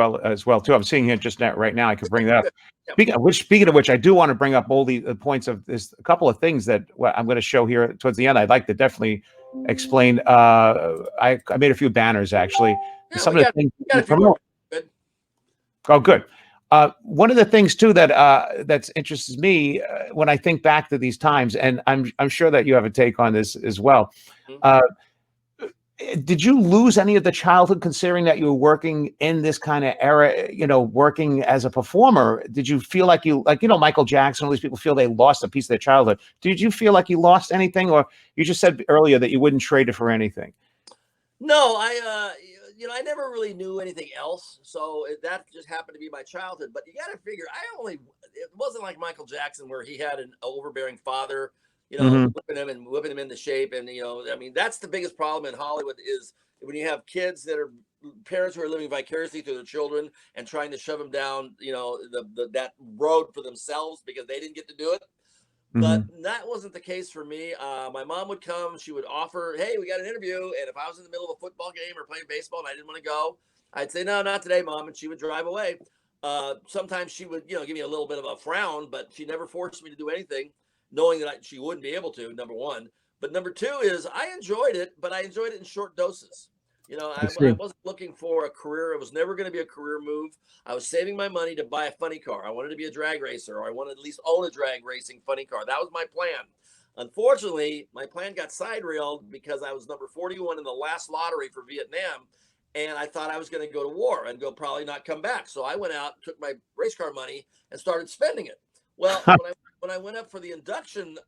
well too. I'm seeing here just right now. I could bring that up. Speaking of which, I do want to bring up all the points of this. A couple of things that I'm going to show here towards the end. I'd like to definitely explain. I made a few banners actually. Yeah, some of the things you promote. Good. Oh, good. One of the things too that interests me when I think back to these times, and I'm sure that you have a take on this as well. Mm-hmm. Did you lose any of the childhood, considering that you were working in this kind of era, working as a performer? Did you feel like Michael Jackson, all these people feel they lost a piece of their childhood? Did you feel like you lost anything, or you just said earlier that you wouldn't trade it for anything? No, I never really knew anything else. So that just happened to be my childhood. But you got to figure, it wasn't like Michael Jackson where he had an overbearing father, whipping him into shape. And, that's the biggest problem in Hollywood is when you have kids that are parents who are living vicariously through their children and trying to shove them down, that road for themselves because they didn't get to do it. But Hmm. that wasn't the case for me. My mom would come. She would offer, "Hey, we got an interview." And if I was in the middle of a football game or playing baseball and I didn't want to go, I'd say, "No, not today, Mom," and she would drive away. Sometimes she would, give me a little bit of a frown, but she never forced me to do anything, knowing that she wouldn't be able to. Number one, but number two is I enjoyed it, but I enjoyed it in short doses. I I see. wasn't looking for a career. It was never going to be a career move. I was saving my money to buy a funny car. I wanted to be a drag racer, or I wanted to at least own a drag racing funny car. That was my plan. Unfortunately, my plan got side railed because I was number 41 in the last lottery for Vietnam. And I thought I was going to go to war and go probably not come back. So I went out, took my race car money, and started spending it. Well, when I went up for the induction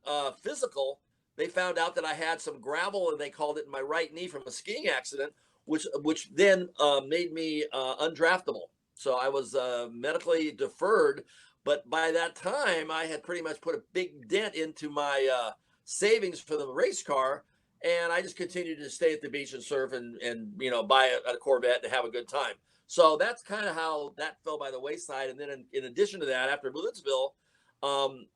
physical, they found out that I had some gravel, and they called it in my right knee from a skiing accident, which then made me undraftable. So I was medically deferred. But by that time, I had pretty much put a big dent into my savings for the race car, and I just continued to stay at the beach and surf and buy a Corvette and have a good time. So that's kind of how that fell by the wayside. And then in addition to that, after Millersville, I'm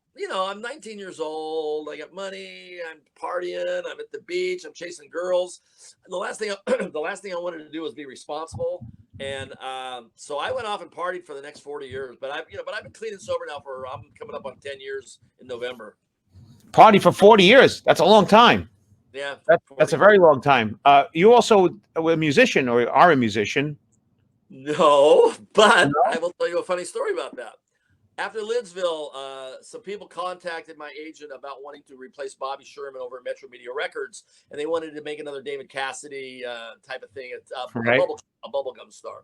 19 years old. I got money. I'm partying. I'm at the beach. I'm chasing girls. And the last thing I wanted to do was be responsible. And so I went off and partied for the next 40 years. But I've been clean and sober now I'm coming up on 10 years in November. Party for 40 years. That's a long time. Yeah, That's 40. a very long time. You also were a musician or are a musician. No, but I No? will tell you a funny story about that. After Lidsville, some people contacted my agent about wanting to replace Bobby Sherman over at Metro Media Records, and they wanted to make another David Cassidy type of thing, Right. a bubblegum star.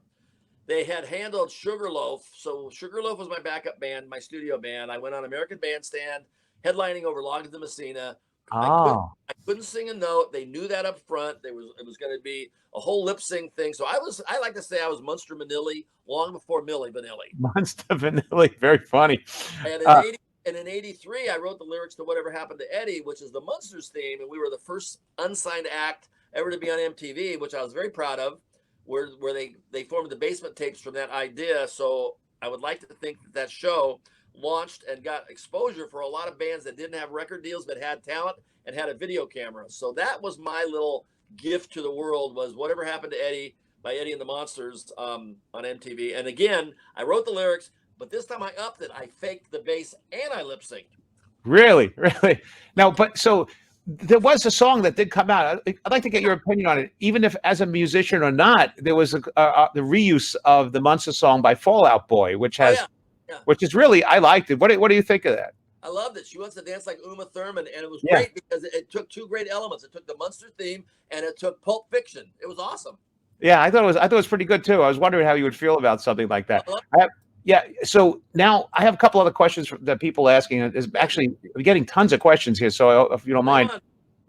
They had handled Sugarloaf, so Sugarloaf was my backup band, my studio band. I went on American Bandstand, headlining over Logs de Messina. I couldn't Oh, I couldn't sing a note. They knew that up front. It was going to be a whole lip sync thing. So I like to say I was Munster Manilli long before Millie Vanilli. Monster Vanilla. Very funny. And Uh, in '83, I wrote the lyrics to "Whatever Happened to Eddie," which is the Munsters theme, and we were the first unsigned act ever to be on MTV, which I was very proud of. Where they formed the basement tapes from that idea. So I would like to think that show launched and got exposure for a lot of bands that didn't have record deals but had talent and had a video camera. So that was my little gift to the world, was "Whatever Happened to Eddie" by Eddie and the Monsters on MTV. And again, I wrote the lyrics, but this time I upped it. I faked the bass and I lip synced. really, really. Now, but so there was a song that did come out. I'd like to get Yeah. your opinion on it. Even if as a musician or not, there was the reuse of the Munster song by Fallout Boy, Oh yeah. Yeah. which is really, I liked it. What do you think of that? I loved it. She wants to dance like Uma Thurman, and it was Yeah. great because it took two great elements. It took the Munster theme and it took Pulp Fiction. It was awesome. Yeah, I thought it was pretty good too. I was wondering how you would feel about something like that. I love I have, yeah. So now I have a couple other questions that people asking. Is actually we're getting tons of questions here. So if you don't Bring mind, on.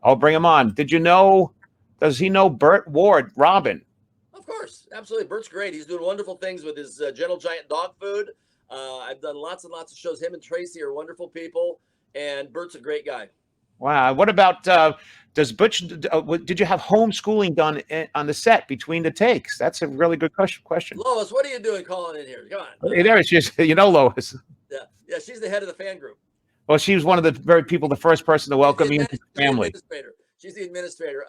I'll bring them on. Did you know? Does he know Burt Ward, Robin? Of course, absolutely. Bert's great. He's doing wonderful things with his Gentle Giant dog food. I've done lots and lots of shows. Him and Tracy are wonderful people, and Bert's a great guy. Wow. What about does Butch? Did you have homeschooling done on the set between the takes? That's a really good question. Lois, what are you doing calling in here? Come on. Hey, there she is. You know Lois. Yeah, yeah. She's the head of the fan group. Well, she was one of the very people, the first person to welcome me into the family. Administrator. She's the administrator.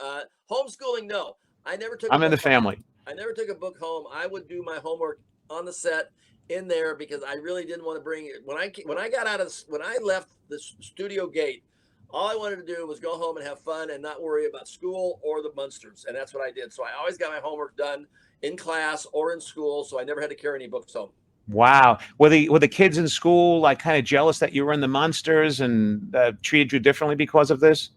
Homeschooling, no. I never took. I'm in the family. I never took a book home. I would do my homework on the set in there because I really didn't want to bring it. When I left the studio gate, all I wanted to do was go home and have fun and not worry about school or the Munsters, and that's what I did. So I always got my homework done in class or in school, so I never had to carry any books home. Wow. Were the kids in school like kind of jealous that you were in the Munsters and treated you differently because of this?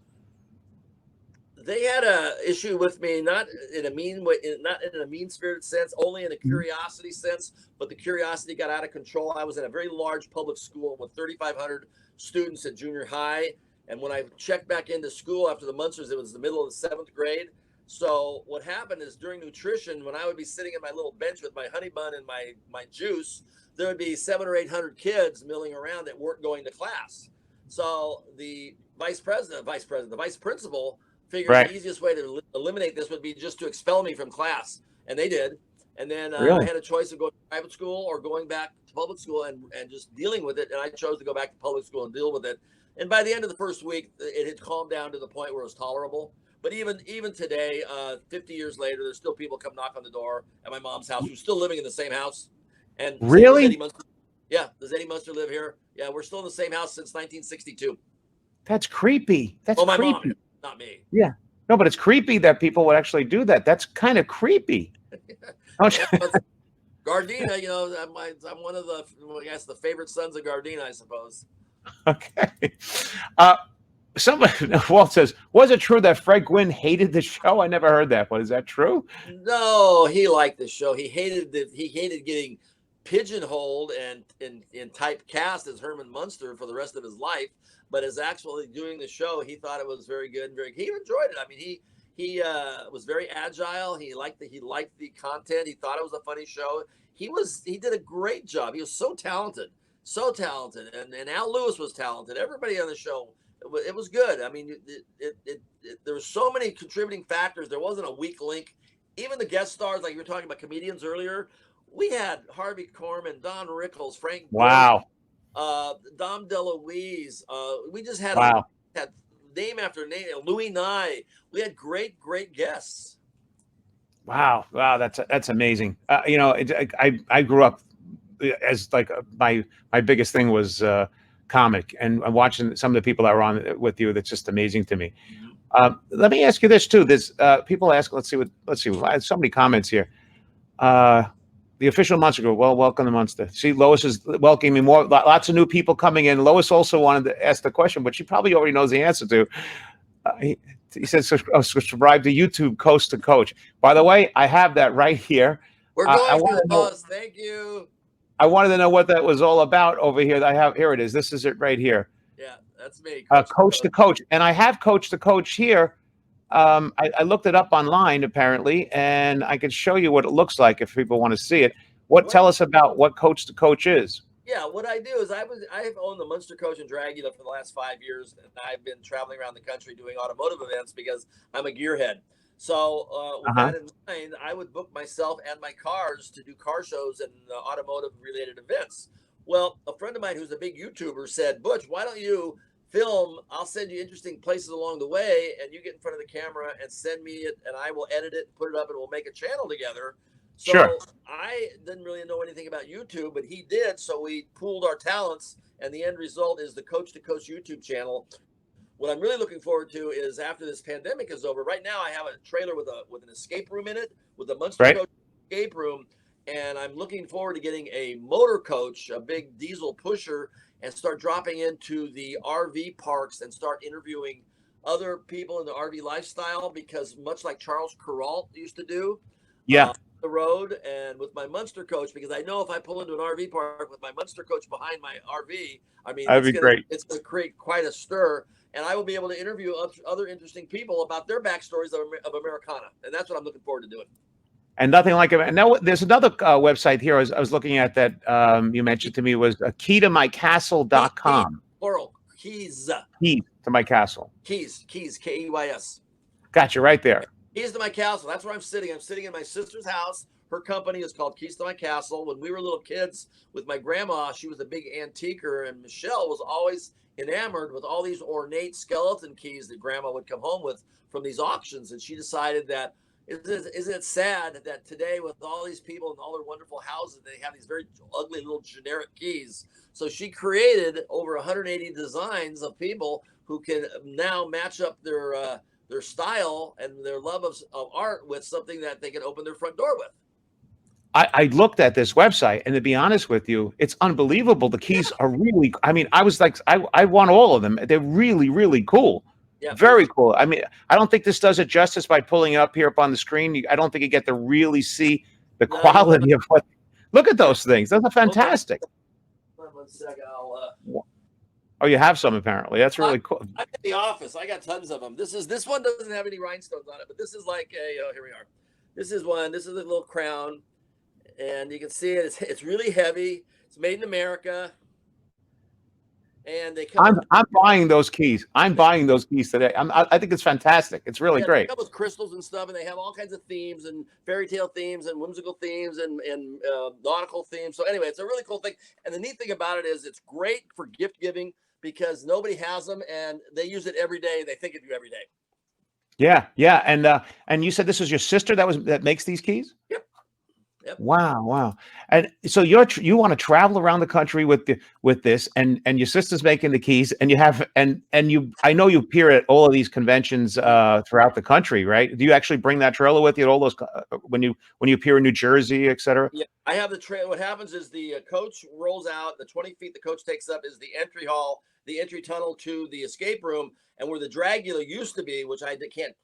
They had a issue with me, not in a mean way, not in a mean spirited sense, only in a curiosity sense. But the curiosity got out of control. I was in a very large public school with 3,500 students at junior high, and when I checked back into school after the Munsters, it was the middle of the 7th grade. So what happened is during nutrition, when I would be sitting at my little bench with my honey bun and my juice, there would be 700 or 800 kids milling around that weren't going to class. So the vice principal figured Right. the easiest way to eliminate this would be just to expel me from class, and they did. And then I Really? had a choice of going to private school or going back to public school and just dealing with it. And I chose to go back to public school and deal with it. And by the end of the first week, it had calmed down to the point where it was tolerable. But even today, 50 years later, there's still people come knock on the door at my mom's house who's still living in the same house and say, "Does Eddie Really? Munster? Yeah, does Eddie Munster live here? Yeah, we're still in the same house since 1962." That's creepy. That's Oh, my mom, creepy. not me. Yeah. No, but it's creepy that people would actually do that. That's kind of creepy. Don't you- Gardena, I'm one of the, I guess, the favorite sons of Gardena, I suppose. Okay. Somebody, Walt says, was it true that Fred Gwynn hated the show? I never heard that, but is that true? No, he liked the show. He hated getting pigeonholed and typecast as Herman Munster for the rest of his life. But as actually doing the show, he thought it was very good and he enjoyed it. I mean, he was very agile. He liked the content. He thought it was a funny show. He did a great job. He was so talented, and Al Lewis was talented. Everybody on the show. It was good. I mean, there were so many contributing factors. There wasn't a weak link. Even the guest stars, like you were talking about comedians earlier, we had Harvey Korman, Don Rickles, Frank. Wow. Dom DeLuise. We just had had name after name. Louis Nye. We had great guests. Wow, that's amazing. I grew up as like my biggest thing was comic, and watching some of the people that were on with you. That's just amazing to me. Let me ask you this too. There's people ask. Let's see. I had so many comments here. The official Munster group. Well, welcome to Munster. See, Lois is welcoming more. Lots of new people coming in. Lois also wanted to ask the question, but she probably already knows the answer to. He says, subscribe to YouTube Coast to Coach. By the way, I have that right here. We're going to the boss. Thank you. I wanted to know what that was all about over here. Here it is. This is it right here. Yeah, that's me. Coach to Coach. And I have Coach to Coach here. I looked it up online, apparently, and I can show you what it looks like if people want to see it. Tell us about what Coach to Coach is. Yeah, what I do is I've owned the Munster Coach in Dragula for the last 5 years, and I've been traveling around the country doing automotive events because I'm a gearhead. So with that in mind, I would book myself and my cars to do car shows and automotive-related events. Well, a friend of mine who's a big YouTuber said, "Butch, why don't you film? I'll send you interesting places along the way, and you get in front of the camera and send me it, and I will edit it, put it up, and we'll make a channel together." So sure. I didn't really know anything about YouTube, but he did. So we pooled our talents, and the end result is the Coach to Coach YouTube channel. What I'm really looking forward to is after this pandemic is over. Right now, I have a trailer with an escape room in it, with a Munster Coach escape room, and I'm looking forward to getting a motor coach, a big diesel pusher, and start dropping into the RV parks and start interviewing other people in the RV lifestyle, because much like Charles Kuralt used to do. Yeah. The road and with my Munster Coach, because I know if I pull into an RV park with my Munster Coach behind my RV, I mean, that'd be great. It's going to create quite a stir, and I will be able to interview other interesting people about their backstories of Americana, and that's what I'm looking forward to doing. And nothing like it. And now there's another website here I was looking at that you mentioned to me was keytomycastle.com. Plural. Keys. Keys to my castle. Keys. Keys. Got you right there. Keys to my castle. That's where I'm sitting. I'm sitting in my sister's house. Her company is called Keys to My Castle. When we were little kids with my grandma, she was a big antiquer, and Michelle was always enamored with all these ornate skeleton keys that grandma would come home with from these auctions. And she decided that isn't it sad that today, with all these people and all their wonderful houses, they have these very ugly little generic keys. So she created over 180 designs of people who can now match up their style and their love of art with something that they can open their front door with. I looked at this website, and to be honest with you, it's unbelievable. The keys are really, I mean, I was like, I want all of them. They're really, really cool. Yeah, very cool. I mean, I don't think this does it justice by pulling it up here up on the screen. I don't think you get to really see the quality of what. Look at those things. Those are fantastic. One second. Oh, you have some apparently. That's really cool. I'm at the office. I got tons of them. This one doesn't have any rhinestones on it, but this is like here we are. This is one. This is a little crown, and you can see it. It's really heavy. It's made in America. And they come. I'm buying those keys. I'm buying those keys today. I think it's fantastic. It's really great. They come with crystals and stuff, and they have all kinds of themes and fairy tale themes and whimsical themes and nautical themes. So anyway, it's a really cool thing. And the neat thing about it is it's great for gift giving. because nobody has them and they use it every day. They think of you every day. Yeah, yeah, and you said this was your sister that makes these keys? Yep. Yep. Wow, wow. And so you want to travel around the country with this, and your sister's making the keys, and you have and you I know you appear at all of these conventions throughout the country, right? Do you actually bring that trailer with you at all those when you appear in New Jersey, et cetera? Yeah, I have the trailer. What happens is the coach rolls out the 20 feet. The coach takes up is the entry hall, the entry tunnel to the escape room, and where the Dragula used to be, which I can't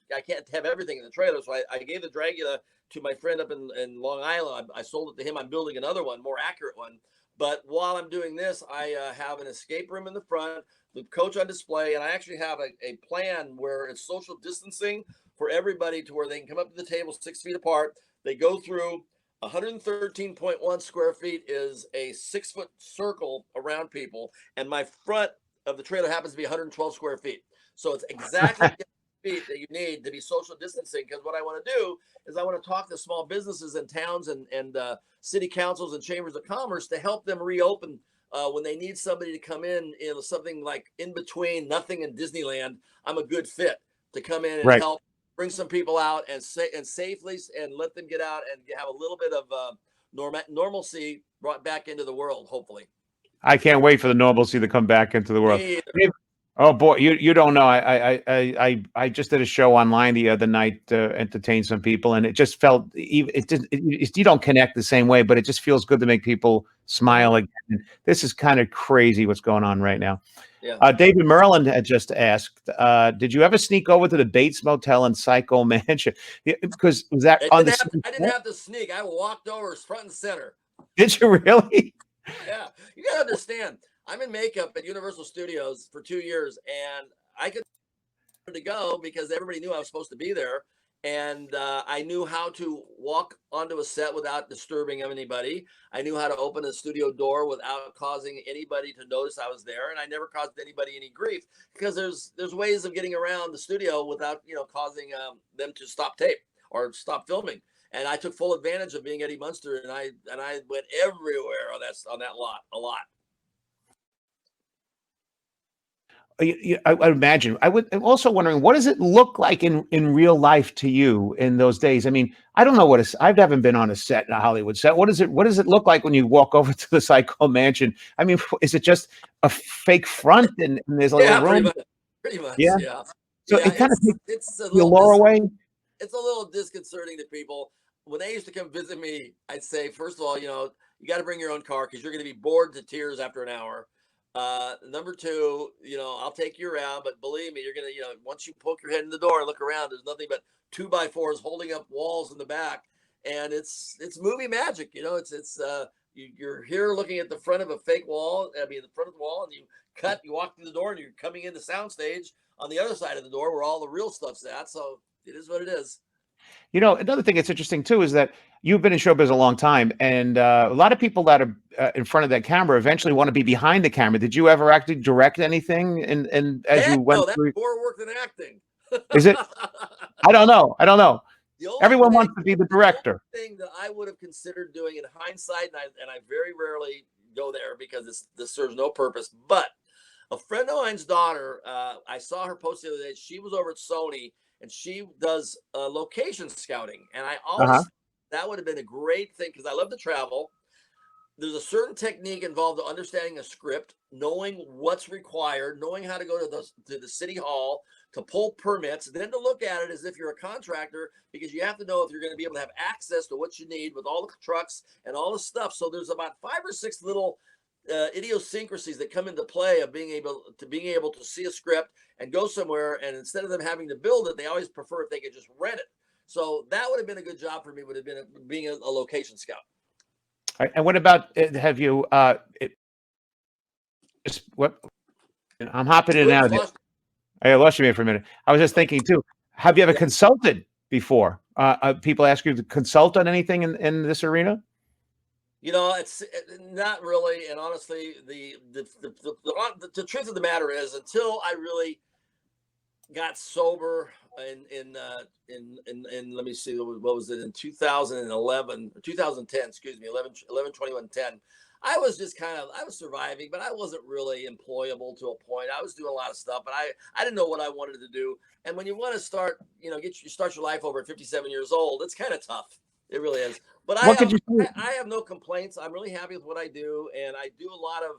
have everything in the trailer. So I gave the Dragula to my friend up in Long Island. I sold it to him. I'm building another one, more accurate one. But while I'm doing this, I have an escape room in the front, the coach on display, and I actually have a plan where it's social distancing for everybody to where they can come up to the table 6 feet apart. They go through 113.1 square feet is a 6-foot circle around people, and my front of the trailer happens to be 112 square feet. So it's exactly the feet that you need to be social distancing. Because what I want to do is I want to talk to small businesses and towns and city councils and chambers of commerce to help them reopen when they need somebody to come in something like in between nothing and Disneyland. I'm a good fit to come in and help bring some people out and safely and let them get out and have a little bit of normalcy brought back into the world, hopefully. I can't wait for the normalcy to come back into the world. Oh boy, you don't know. I just did a show online the other night to entertain some people, and it just felt you don't connect the same way, but it just feels good to make people smile again. This is kind of crazy what's going on right now. Yeah. David Merlin had just asked, did you ever sneak over to the Bates Motel in Psycho Mansion? Because was that I didn't have to sneak. I walked over front and center. Did you really? Yeah. You got to understand, I'm in makeup at Universal Studios for 2 years, and I could go because everybody knew I was supposed to be there. And I knew how to walk onto a set without disturbing anybody. I knew how to open a studio door without causing anybody to notice I was there. And I never caused anybody any grief because there's ways of getting around the studio without, causing them to stop tape or stop filming. And I took full advantage of being Eddie Munster, and I went everywhere on that lot a lot. I imagine. I'm also wondering, what does it look like in real life to you in those days? I mean, I don't know I haven't been on a set, in a Hollywood set. What does it look like when you walk over to the Psycho Mansion? I mean, is it just a fake front and there's a little room? Pretty much. Yeah. So it kind of takes the allure away. It's a little disconcerting to people. When they used to come visit me, I'd say, first of all, you got to bring your own car because you're going to be bored to tears after an hour. Number two, I'll take you around, but believe me, you're going to, once you poke your head in the door and look around, there's nothing but 2x4s holding up walls in the back. And it's movie magic. You're here looking at the front of a fake wall. The front of the wall, and you walk through the door and you're coming into soundstage on the other side of the door where all the real stuff's at. So it is what it is. Another thing that's interesting too is that you've been in showbiz a long time, and a lot of people that are in front of that camera eventually want to be behind the camera. Did you ever actually direct anything? And as you went that's through, more work than acting. Is it? I don't know. Everyone wants to be the director. The thing that I would have considered doing in hindsight, and I very rarely go there because this serves no purpose. But a friend of mine's daughter, I saw her post the other day. She was over at Sony, and she does location scouting. And I always that would have been a great thing because I love to travel. There's a certain technique involved to understanding a script, knowing what's required, knowing how to go to the city hall to pull permits, then to look at it as if you're a contractor, because you have to know if you're going to be able to have access to what you need with all the trucks and all the stuff. So there's about 5 or 6 little idiosyncrasies that come into play of being able to see a script and go somewhere, and instead of them having to build it, they always prefer if they could just rent it. So that would have been a good job for me, would have been being a location scout. And what about, have you what I'm hopping in and out of it. I lost you for a minute. I was just thinking too, have you ever consulted before? People ask you to consult on anything in this arena? It's not really. And honestly, the truth of the matter is, until I really got sober in let me see, what was it, in 2011, 2010, excuse me, 11/21/10, I was just I was surviving, but I wasn't really employable to a point. I was doing a lot of stuff, but I didn't know what I wanted to do. And when you want to start, start your life over at 57 years old, it's kind of tough. It really is. But What could you say? I have no complaints. I'm really happy with what I do, and I do a lot of.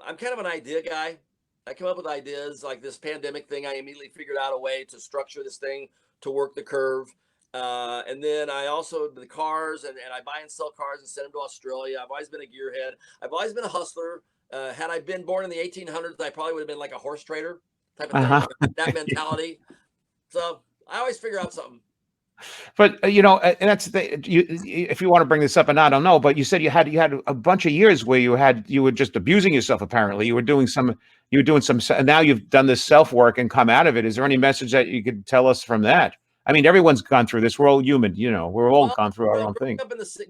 I'm kind of an idea guy. I come up with ideas like this pandemic thing. I immediately figured out a way to structure this thing to work the curve. And then I also the cars and I buy and sell cars and send them to Australia. I've always been a gearhead. I've always been a hustler. Had I been born in the 1800s, I probably would have been like a horse trader type of thing. Uh-huh. That mentality. So I always figure out something. But and that's if you want to bring this up, and I don't know, but you said you had a bunch of years where you were just abusing yourself. Apparently, you were doing some, and now you've done this self work and come out of it. Is there any message that you could tell us from that? I mean, everyone's gone through this. We're all human, we're all Well, gone through our own thing.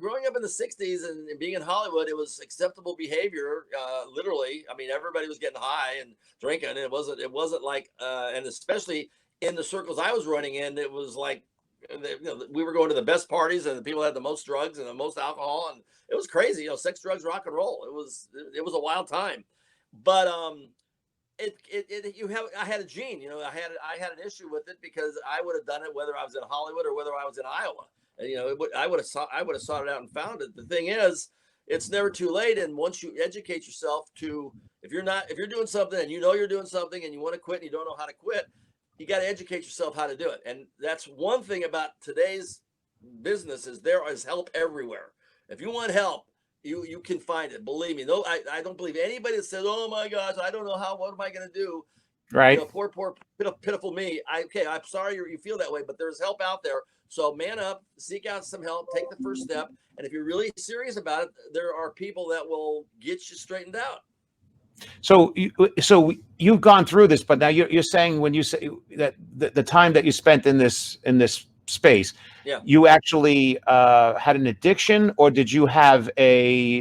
growing up in the 60s and being in Hollywood, it was acceptable behavior. Literally, I mean, everybody was getting high and drinking. And it wasn't like, and especially in the circles I was running in, it was like, we were going to the best parties and the people had the most drugs and the most alcohol, and it was crazy. Sex, drugs, rock and roll. It was a wild time, but I had a gene. I had an issue with it because I would have done it whether I was in Hollywood or whether I was in Iowa. And, I would have sought it out and found it. The thing is, it's never too late. And once you educate yourself if you're doing something and you're doing something and you want to quit and you don't know how to quit, you got to educate yourself how to do it. And that's one thing about today's business is there is help everywhere. If you want help, you can find it. Believe me. No, I don't believe anybody that says, "Oh my gosh, I don't know what am I going to do?" Right. Poor, pitiful me. I'm sorry you feel that way, but there's help out there. So man up, seek out some help, take the first step. And if you're really serious about it, there are people that will get you straightened out. So you've gone through this, but now you're saying when you say that the time that you spent in this space, Yeah. you actually had an addiction, or did you have a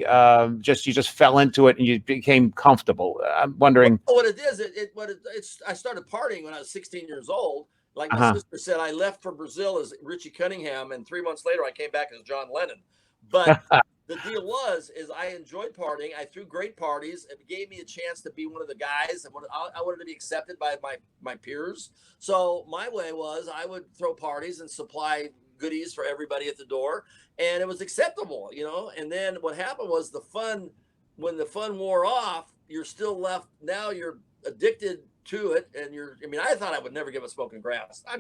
you just fell into it and you became comfortable? I'm wondering. Well, what it is, I started partying when I was 16 years old. Like my sister said, I left for Brazil as Richie Cunningham, and 3 months later I came back as John Lennon. But the deal is I enjoyed partying. I threw great parties. It gave me a chance to be one of the guys. I wanted to be accepted by my peers. So my way was I would throw parties and supply goodies for everybody at the door, and it was acceptable, And then what happened was when the fun wore off, you're still left. Now you're addicted to it, and I thought I would never give up smoking grass. I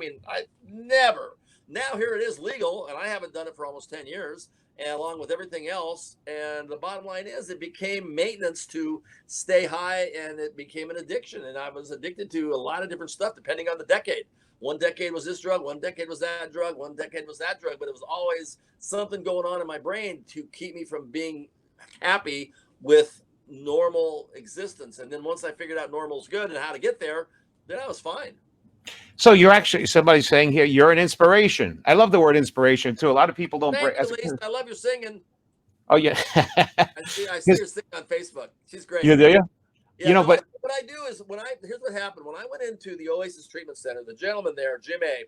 never. Now here it is legal, and I haven't done it for almost 10 years. And along with everything else. And the bottom line is it became maintenance to stay high, and it became an addiction. And I was addicted to a lot of different stuff depending on the decade. One decade was this drug, one decade was that drug, one decade was that drug, but it was always something going on in my brain to keep me from being happy with normal existence. And then once I figured out normal's good and how to get there, then I was fine. So you're actually, somebody's saying here, you're an inspiration. I love the word inspiration too. A lot of people don't break. I love your singing. Oh yeah. I see her singing on Facebook. She's great. You there? Yeah, but what I do is here's what happened. When I went into the Oasis Treatment Center, the gentleman there, Jim A,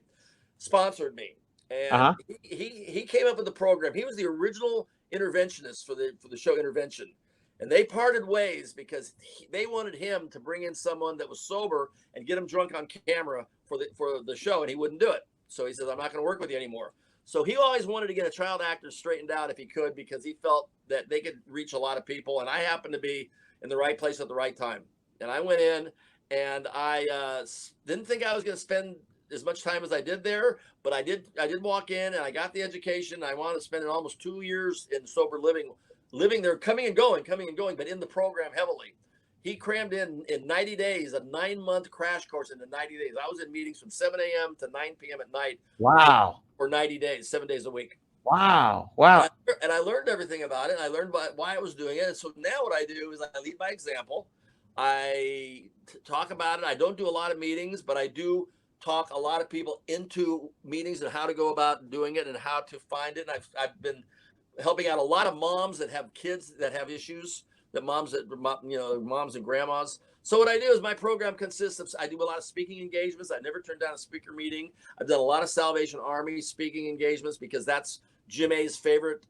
sponsored me. And he came up with the program. He was the original interventionist for the show Intervention. And they parted ways because they wanted him to bring in someone that was sober and get him drunk on camera for the show, and he wouldn't do it. So he says, "I'm not going to work with you anymore." So he always wanted to get a child actor straightened out if he could, because he felt that they could reach a lot of people, and I happened to be in the right place at the right time. And I went in, and I didn't think I was going to spend as much time as I did there, but I did walk in, and I got the education. I wanted to spend almost 2 years in sober living there, coming and going, but in the program heavily. He crammed in 90 days, a 9-month crash course into 90 days. I was in meetings from 7 a.m. to 9 p.m. at night. Wow. For 90 days, 7 days a week. Wow. And I learned everything about it. I learned why I was doing it. And so now what I do is I lead by example. I talk about it. I don't do a lot of meetings, but I do talk a lot of people into meetings and how to go about doing it and how to find it. And I've been helping out a lot of moms that have kids that have issues, moms and grandmas. So what I do is my program consists of, I do a lot of speaking engagements. I never turned down a speaker meeting. I've done a lot of Salvation Army speaking engagements because that's Jim A's favorite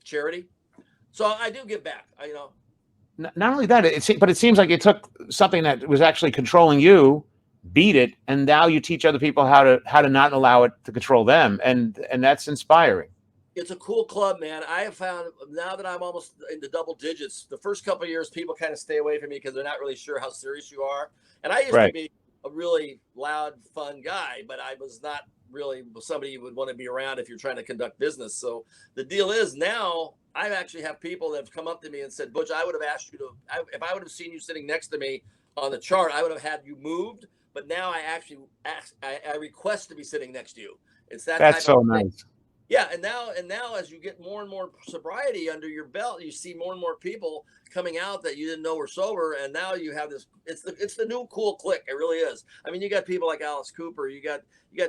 charity. So I do give back. Not only that, but it seems like it took something that was actually controlling you, beat it, and now you teach other people how to not allow it to control them, and that's inspiring. It's a cool club, man. I have found now that I'm almost into double digits, the first couple of years, people kind of stay away from me because they're not really sure how serious you are. And I used to be a really loud, fun guy, but I was not really somebody you would want to be around if you're trying to conduct business. So the deal is now I actually have people that have come up to me and said, Butch, I would have asked you if I would have seen you sitting next to me on the chart, I would have had you moved. But now I actually I request to be sitting next to you. It's that's so nice. Yeah, and now as you get more and more sobriety under your belt, you see more and more people coming out that you didn't know were sober, and now you have this. It's the new cool clique. It really is. I mean, you got people like Alice Cooper. You got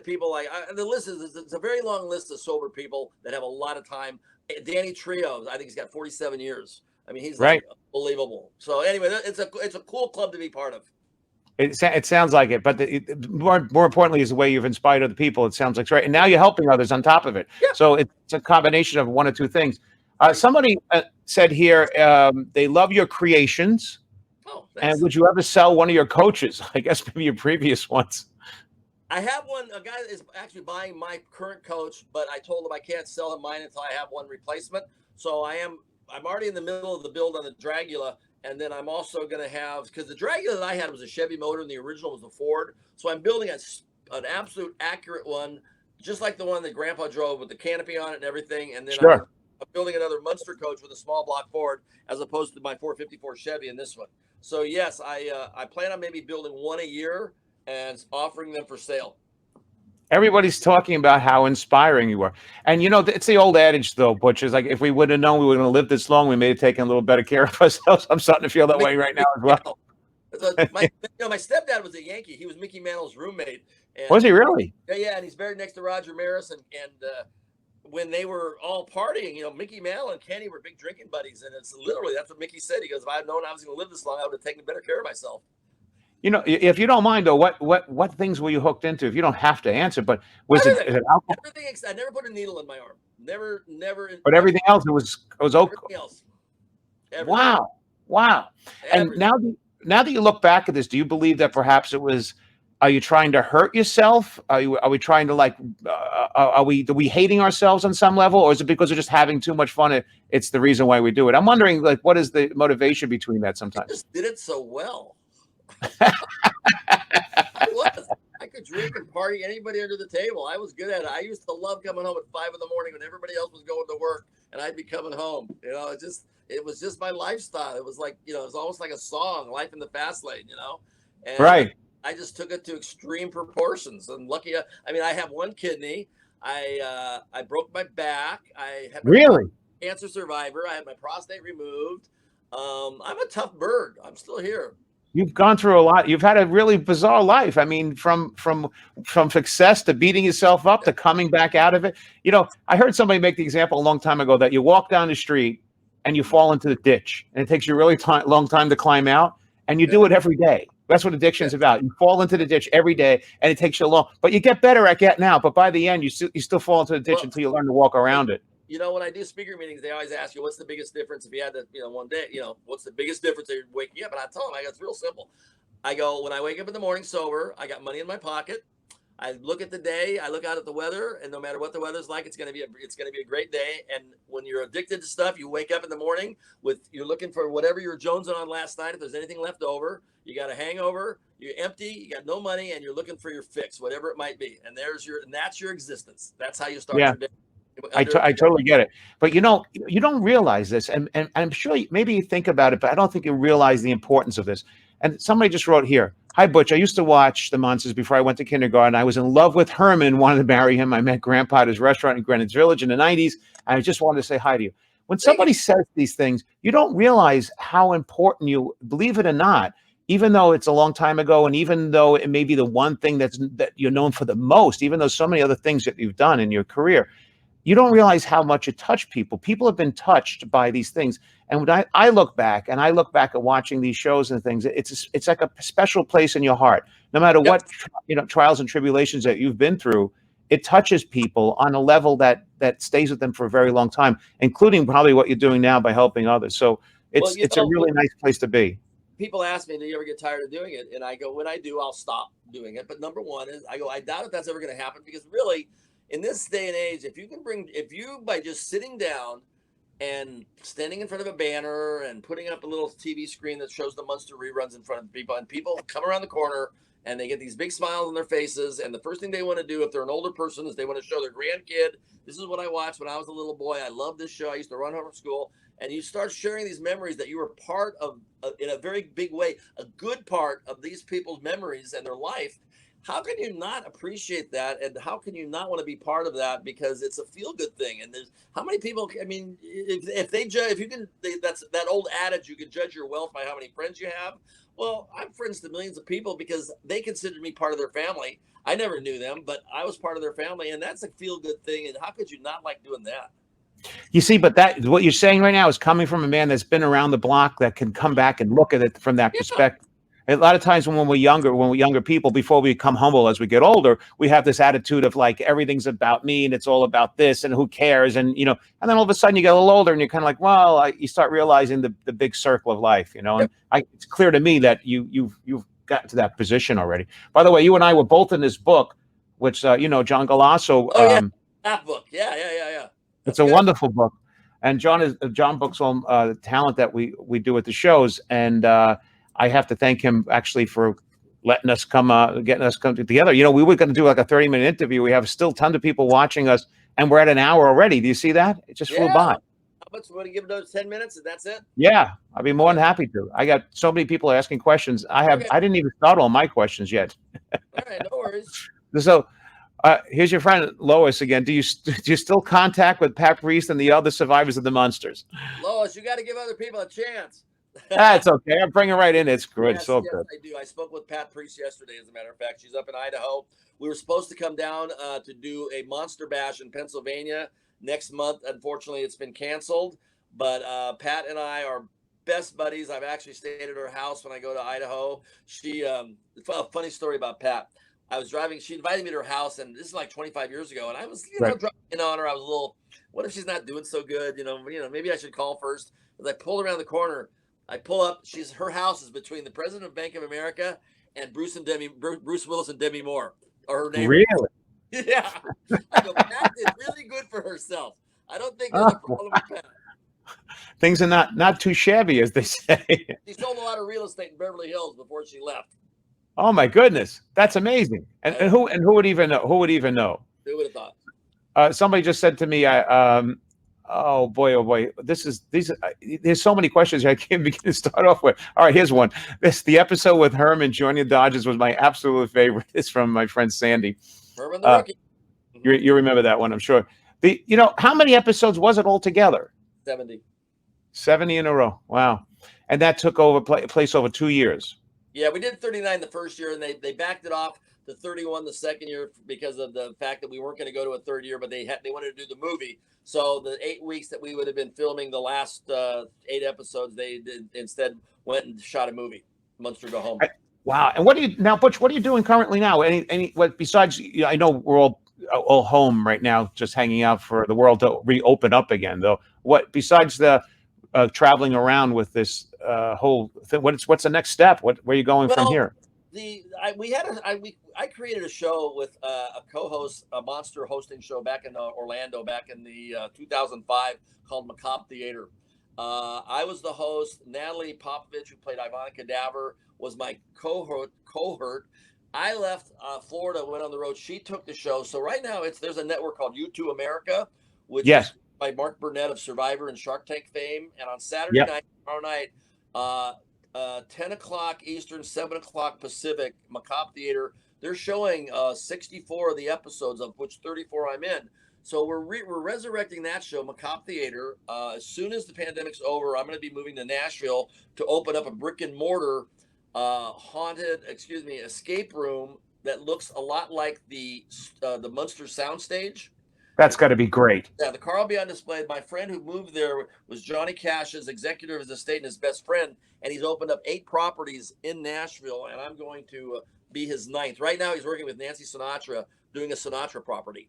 people like the list is it's a very long list of sober people that have a lot of time. Danny Trio, I think he's got 47 years. I mean, he's like unbelievable. So anyway, it's a cool club to be part of. It sounds like it, but more importantly is the way you've inspired other people. It sounds like right, and now you're helping others on top of it. Yeah. So it's a combination of one or two things. Somebody said here they love your creations. Oh, and would you ever sell one of your coaches? I guess maybe your previous ones. I have one. A guy is actually buying my current coach, but I told him I can't sell him mine until I have one replacement. So I'm already in the middle of the build on the Dragula. And then I'm also going to have, because the Dragula that I had was a Chevy motor and the original was a Ford. So I'm building an absolute accurate one, just like the one that Grandpa drove with the canopy on it and everything. And then I'm building another Munster coach with a small block Ford as opposed to my 454 Chevy in this one. So yes, I plan on maybe building one a year and offering them for sale. Everybody's talking about how inspiring you are. And, it's the old adage, though, Butch, is like, if we would have known we were going to live this long, we may have taken a little better care of ourselves. I'm starting to feel that way right now as well. My stepdad was a Yankee. He was Mickey Mantle's roommate. And, was he really? Yeah, and he's buried next to Roger Maris. And when they were all partying, Mickey Mantle and Kenny were big drinking buddies. And it's literally, that's what Mickey said. He goes, if I had known I was going to live this long, I would have taken better care of myself. If you don't mind, though, what things were you hooked into? If you don't have to answer, but is it alcohol? Everything. I never put a needle in my arm. Never. But everything else, it was okay. Everything else. Wow. And now that you look back at this, do you believe that perhaps it was? Are you trying to hurt yourself? Are we trying to are we hating ourselves on some level, or is it because we're just having too much fun? It's the reason why we do it. I'm wondering, what is the motivation between that sometimes? I just did it so well. I could drink and party anybody under the table. I was good at it. I used to love coming home at 5 a.m. when everybody else was going to work, and I'd be coming home. It was just my lifestyle. It was like, it was almost like a song, life in the fast lane. And right. I just took it to extreme proportions. And lucky, I have one kidney. I broke my back. I had cancer survivor. I had my prostate removed. I'm a tough bird. I'm still here. You've gone through a lot. You've had a really bizarre life. I mean, from success to beating yourself up to coming back out of it. I heard somebody make the example a long time ago that you walk down the street and you fall into the ditch, and it takes you a really long time to climb out, and you do it every day. That's what addiction is about. You fall into the ditch every day, and it takes you long. But you get better at getting out. But by the end, you still fall into the ditch until you learn to walk around it. When I do speaker meetings, they always ask you, what's the biggest difference if you had to, one day, what's the biggest difference in waking up? And I tell them, it's real simple. I go, when I wake up in the morning sober, I got money in my pocket. I look at the day, I look out at the weather, and no matter what the weather's like, it's going to be a great day. And when you're addicted to stuff, you wake up in the morning you're looking for whatever you were jonesing on last night. If there's anything left over, you got a hangover, you're empty, you got no money, and you're looking for your fix, whatever it might be. And that's your existence. That's how you start your day. I totally get it. But you don't realize this, and I'm sure maybe you think about it, but I don't think you realize the importance of this. And somebody just wrote here, hi, Butch. I used to watch the Munsters before I went to kindergarten. I was in love with Herman, wanted to marry him. I met Grandpa at his restaurant in Greenwich Village in the 90s. And I just wanted to say hi to you. When somebody says these things, you don't realize how important believe it or not, even though it's a long time ago, and even though it may be the one thing that you're known for the most, even though so many other things that you've done in your career, you don't realize how much it touched people. People have been touched by these things. And when I look back at watching these shows and things, it's like a special place in your heart. No matter what trials and tribulations that you've been through, it touches people on a level that stays with them for a very long time, including probably what you're doing now by helping others. So Well, it's a really nice place to be. people ask me, do you ever get tired of doing it? And I go, when I do, I'll stop doing it. But number one is, I go, I doubt if that's ever going to happen, because really, in this day and age, if you by just sitting down and standing in front of a banner and putting up a little TV screen that shows the Munster reruns in front of people, and people come around the corner and they get these big smiles on their faces, and the first thing they want to do, if they're an older person, is they want to show their grandkid, this is what I watched when I was a little boy. I love this show. I used to run home from school. And you start sharing these memories that you were part of, in a very big way, a good part of these people's memories and their life. How can you not appreciate that? And how can you not want to be part of that? Because it's a feel good thing. And there's how many people, I mean, if they judge, if you can, that's that old adage, you can judge your wealth by how many friends you have. Well, I'm friends to millions of people because they considered me part of their family. I never knew them, but I was part of their family. And that's a feel good thing. And how could you not like doing that? You see, but that what you're saying right now is coming from a man that's been around the block, that can come back and look at it from that perspective. A lot of times when we're younger people, before we become humble as we get older, we have this attitude of like, everything's about me and it's all about this and who cares. And, and then all of a sudden you get a little older and you're kind of like, well, you start realizing the big circle of life, and it's clear to me that you've gotten to that position already. By the way, you and I were both in this book, which, John Galasso. That book. Yeah. It's a wonderful book. And John books all the talent that we do at the shows. And, I have to thank him actually for letting us getting us come together. We were going to do like a 30-minute interview. We have still tons of people watching us, and we're at an hour already. Do you see that? It just flew by. How much? Want to give those 10 minutes, and that's it? Yeah, I'd be more than happy to. I got so many people asking questions. I didn't even start all my questions yet. All right, no worries. So, here's your friend Lois again. Do you still contact with Pat Priest and the other survivors of the Munsters? Lois, you got to give other people a chance. That's okay. I'm bringing it right in. It's good. Yes, so yes, good. I do. I spoke with Pat Priest yesterday, as a matter of fact. She's up in Idaho. We were supposed to come down to do a Monster Bash in Pennsylvania next month. Unfortunately, it's been canceled. But Pat and I are best buddies. I've actually stayed at her house when I go to Idaho. She, a funny story about Pat. I was driving. She invited me to her house, and this is like 25 years ago. And I was, driving in on her. I was a little, what if she's not doing so good? Maybe I should call first. As I pulled around the corner, I pull up. Her house is between the president of Bank of America and Bruce Willis and Demi Moore, or her neighbor. Really? Yeah. I go, Pat did really good for herself. I don't think there's a problem with Pat. Things are not too shabby, as they say. She sold a lot of real estate in Beverly Hills before she left. Oh my goodness, that's amazing. And who would even know? Who would even know? Who would have thought? Somebody just said to me, oh boy, there's so many questions I can't begin to start off with. All right, here's one. The episode with Herman joining the Dodgers was my absolute favorite. It's from my friend Sandy. Herman the rookie. You remember that one, I'm sure. How many episodes was it altogether? 70. 70 in a row. Wow. And that took place over 2 years. Yeah, we did 39 the first year, and they backed it off to 31 the second year because of the fact that we weren't going to go to a third year, but they wanted to do the movie. So the 8 weeks that we would have been filming the last 8 episodes, they instead went and shot a movie, Munster Go Home. Wow. And Butch, what are you doing currently now? What besides, I know we're all home right now, just hanging out for the world to reopen up again, though. What besides the traveling around with this whole thing, what's the next step? Where are you going from here? I created a show with a co-host, a monster hosting show back in Orlando back in the 2005 called Macabre Theater. I was the host. Natalie Popovich, who played Ivana Cadaver, was my cohort. I left Florida, went on the road. She took the show. So right now there's a network called U2 America, which is by Mark Burnett of Survivor and Shark Tank fame. And on Saturday night, tomorrow night, 10 o'clock Eastern, 7 o'clock Pacific, Macabre Theater. They're showing 64 of the episodes, of which 34 I'm in. So we're resurrecting that show, Macabre Theater. As soon as the pandemic's over, I'm going to be moving to Nashville to open up a brick and mortar escape room that looks a lot like the Munster soundstage. That's got to be great. Yeah, the car will be on display. My friend who moved there was Johnny Cash's executor of his estate and his best friend, and he's opened up 8 properties in Nashville, and I'm going to be his 9th. Right now, he's working with Nancy Sinatra doing a Sinatra property.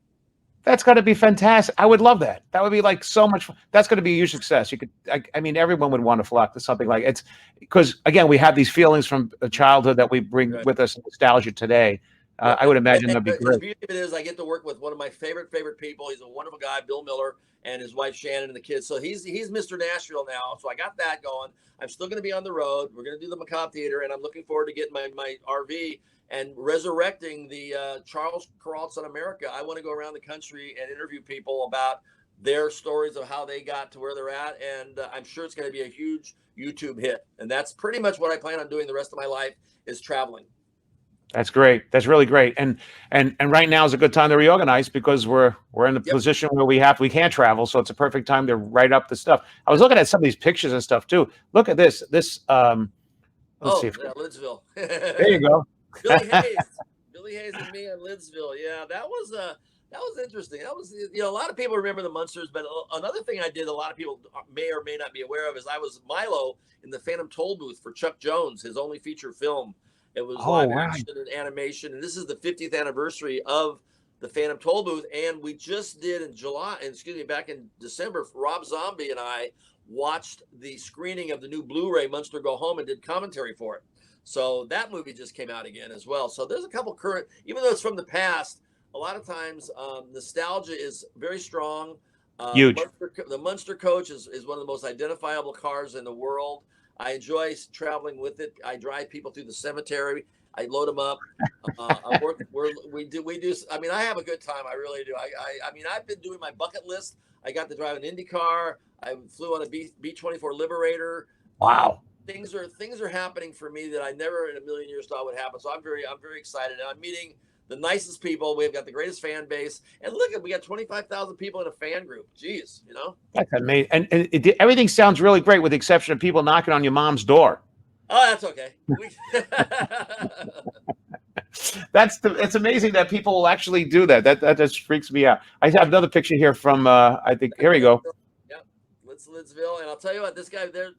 That's got to be fantastic. I would love that. That would be like so much fun. That's going to be a huge success. You could, I mean, everyone would want to flock to something like it's because again, we have these feelings from childhood that we bring Right. with us nostalgia today. I would imagine that'd be The great. beauty of it is I get to work with one of my favorite people. He's a wonderful guy, Bill Miller, and his wife Shannon and the kids. So he's Mr. Nashville now. So I got that going. I'm still going to be on the road. We're going to do the Macabre Theater, and I'm looking forward to getting my RV and resurrecting the Charles Carlson America. I want to go around the country and interview people about their stories of how they got to where they're at, and I'm sure it's going to be a huge YouTube hit. And that's pretty much what I plan on doing the rest of my life is traveling. That's great. That's really great. And right now is a good time to reorganize because we're in a position where we can't travel, so it's a perfect time to write up the stuff. I was looking at some of these pictures and stuff too. Look at this. Let's see if Lidsville. there you go. Billy Hayes and me in Lidsville. Yeah, that was interesting. That was, a lot of people remember the Munsters, but another thing I did, a lot of people may or may not be aware of, is I was Milo in the Phantom Toll booth for Chuck Jones, his only feature film. It was live action and animation, and this is the 50th anniversary of the Phantom Toll booth. And we just did back in December, Rob Zombie and I watched the screening of the new Blu-ray Munster Go Home and did commentary for it. So that movie just came out again as well. So there's a couple current, even though it's from the past, a lot of times nostalgia is very strong. Huge. The Munster coach is one of the most identifiable cars in the world. I enjoy traveling with it. I drive people through the cemetery. I load them up. We do. I mean, I have a good time. I really do. I mean, I've been doing my bucket list. I got to drive an Indy car. I flew on a B-24 Liberator. Wow. Things are happening for me that I never in a million years thought would happen. So I'm very excited. And I'm meeting the nicest people. We've got the greatest fan base. And look, we got 25,000 people in a fan group. Jeez, That's amazing. And everything sounds really great with the exception of people knocking on your mom's door. Oh, that's okay. It's amazing that people will actually do that. That just freaks me out. I have another picture here from I think here we go. Yeah, Lidsville, and I'll tell you what, this guy there,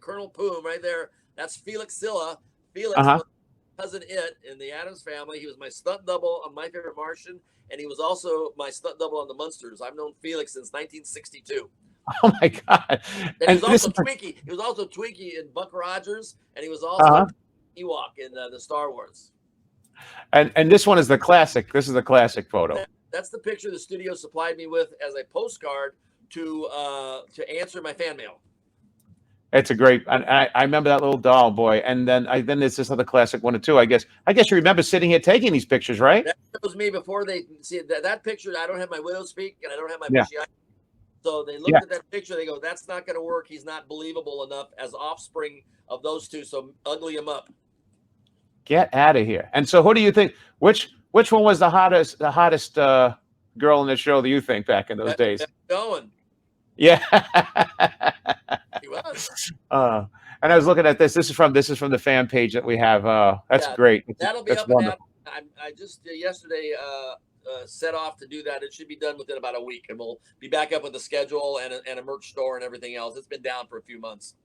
Colonel Poom right there. That's Felix Silla. Felix was cousin in the Addams Family. He was my stunt double on My Favorite Martian, and he was also my stunt double on the Munsters. I've known Felix since 1962. Oh my God! And he was also Twinkie. He was also Twinkie in Buck Rogers, and he was also Ewok in the Star Wars. And this one is the classic. This is the classic photo. That's the picture the studio supplied me with as a postcard to answer my fan mail. It's a great. I remember that little doll boy, and then there's this other classic one too. I guess you remember sitting here taking these pictures, right? That was me before they see that picture. I don't have my widow's peak, and I don't have my So they looked at that picture. They go, "That's not going to work. He's not believable enough as offspring of those two. So ugly him up." Get out of here. And so, who do you think? Which one was the hottest girl in the show? Do you think back in those days? Going. Yeah. He was. And I was looking at this. This is from the fan page that we have. That's great. That'll be up. I just yesterday set off to do that. It should be done within about a week, and we'll be back up with a schedule and a merch store and everything else. It's been down for a few months.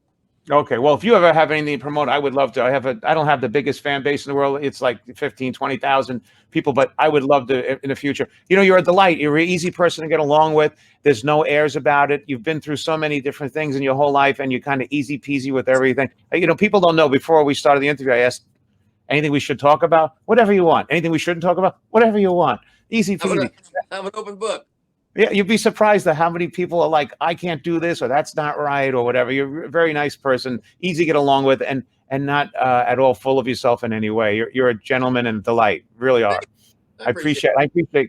Okay. Well, if you ever have anything to promote, I would love to. I don't have the biggest fan base in the world. It's like 15, 20,000 people, but I would love to in the future. You're a delight. You're an easy person to get along with. There's no airs about it. You've been through so many different things in your whole life, and you're kind of easy peasy with everything. People don't know. Before we started the interview, I asked, anything we should talk about? Whatever you want. Anything we shouldn't talk about? Whatever you want. Easy peasy. I'm an open book. Yeah, you'd be surprised at how many people are like, I can't do this, or that's not right, or whatever. You're a very nice person, easy to get along with, and not at all full of yourself in any way. You're a gentleman and a delight, really are. I appreciate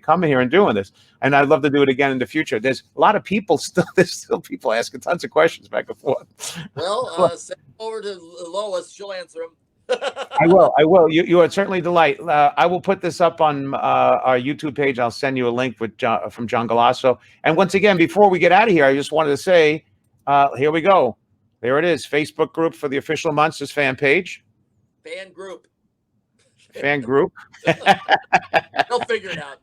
coming here and doing this, and I'd love to do it again in the future. There's a lot of people there's still people asking tons of questions back and forth. Well, send over to Lois; she'll answer them. I will. You are certainly a delight. I will put this up on our YouTube page. I'll send you a link from John Galasso. And once again, before we get out of here, I just wanted to say, here we go. There it is. Facebook group for the official Munsters fan page. Fan group. They'll figure it out.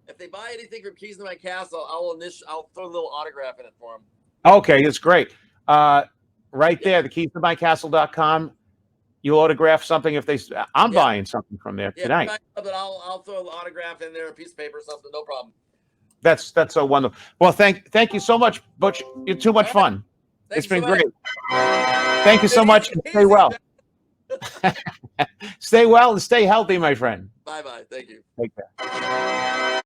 If they buy anything from Keys to My Castle, I'll throw a little autograph in it for them. Okay, it's great. Right there, the keys to mycastle.com. You'll autograph something if I'm Yeah. buying something from there Yeah, tonight. but I'll throw an autograph in there, a piece of paper, something, no problem. That's so wonderful. Well, thank you so much, Butch. You're too much fun. It's been great. Thank you so much, and stay well. Stay well and stay healthy, my friend. Bye-bye. Thank you. Take care.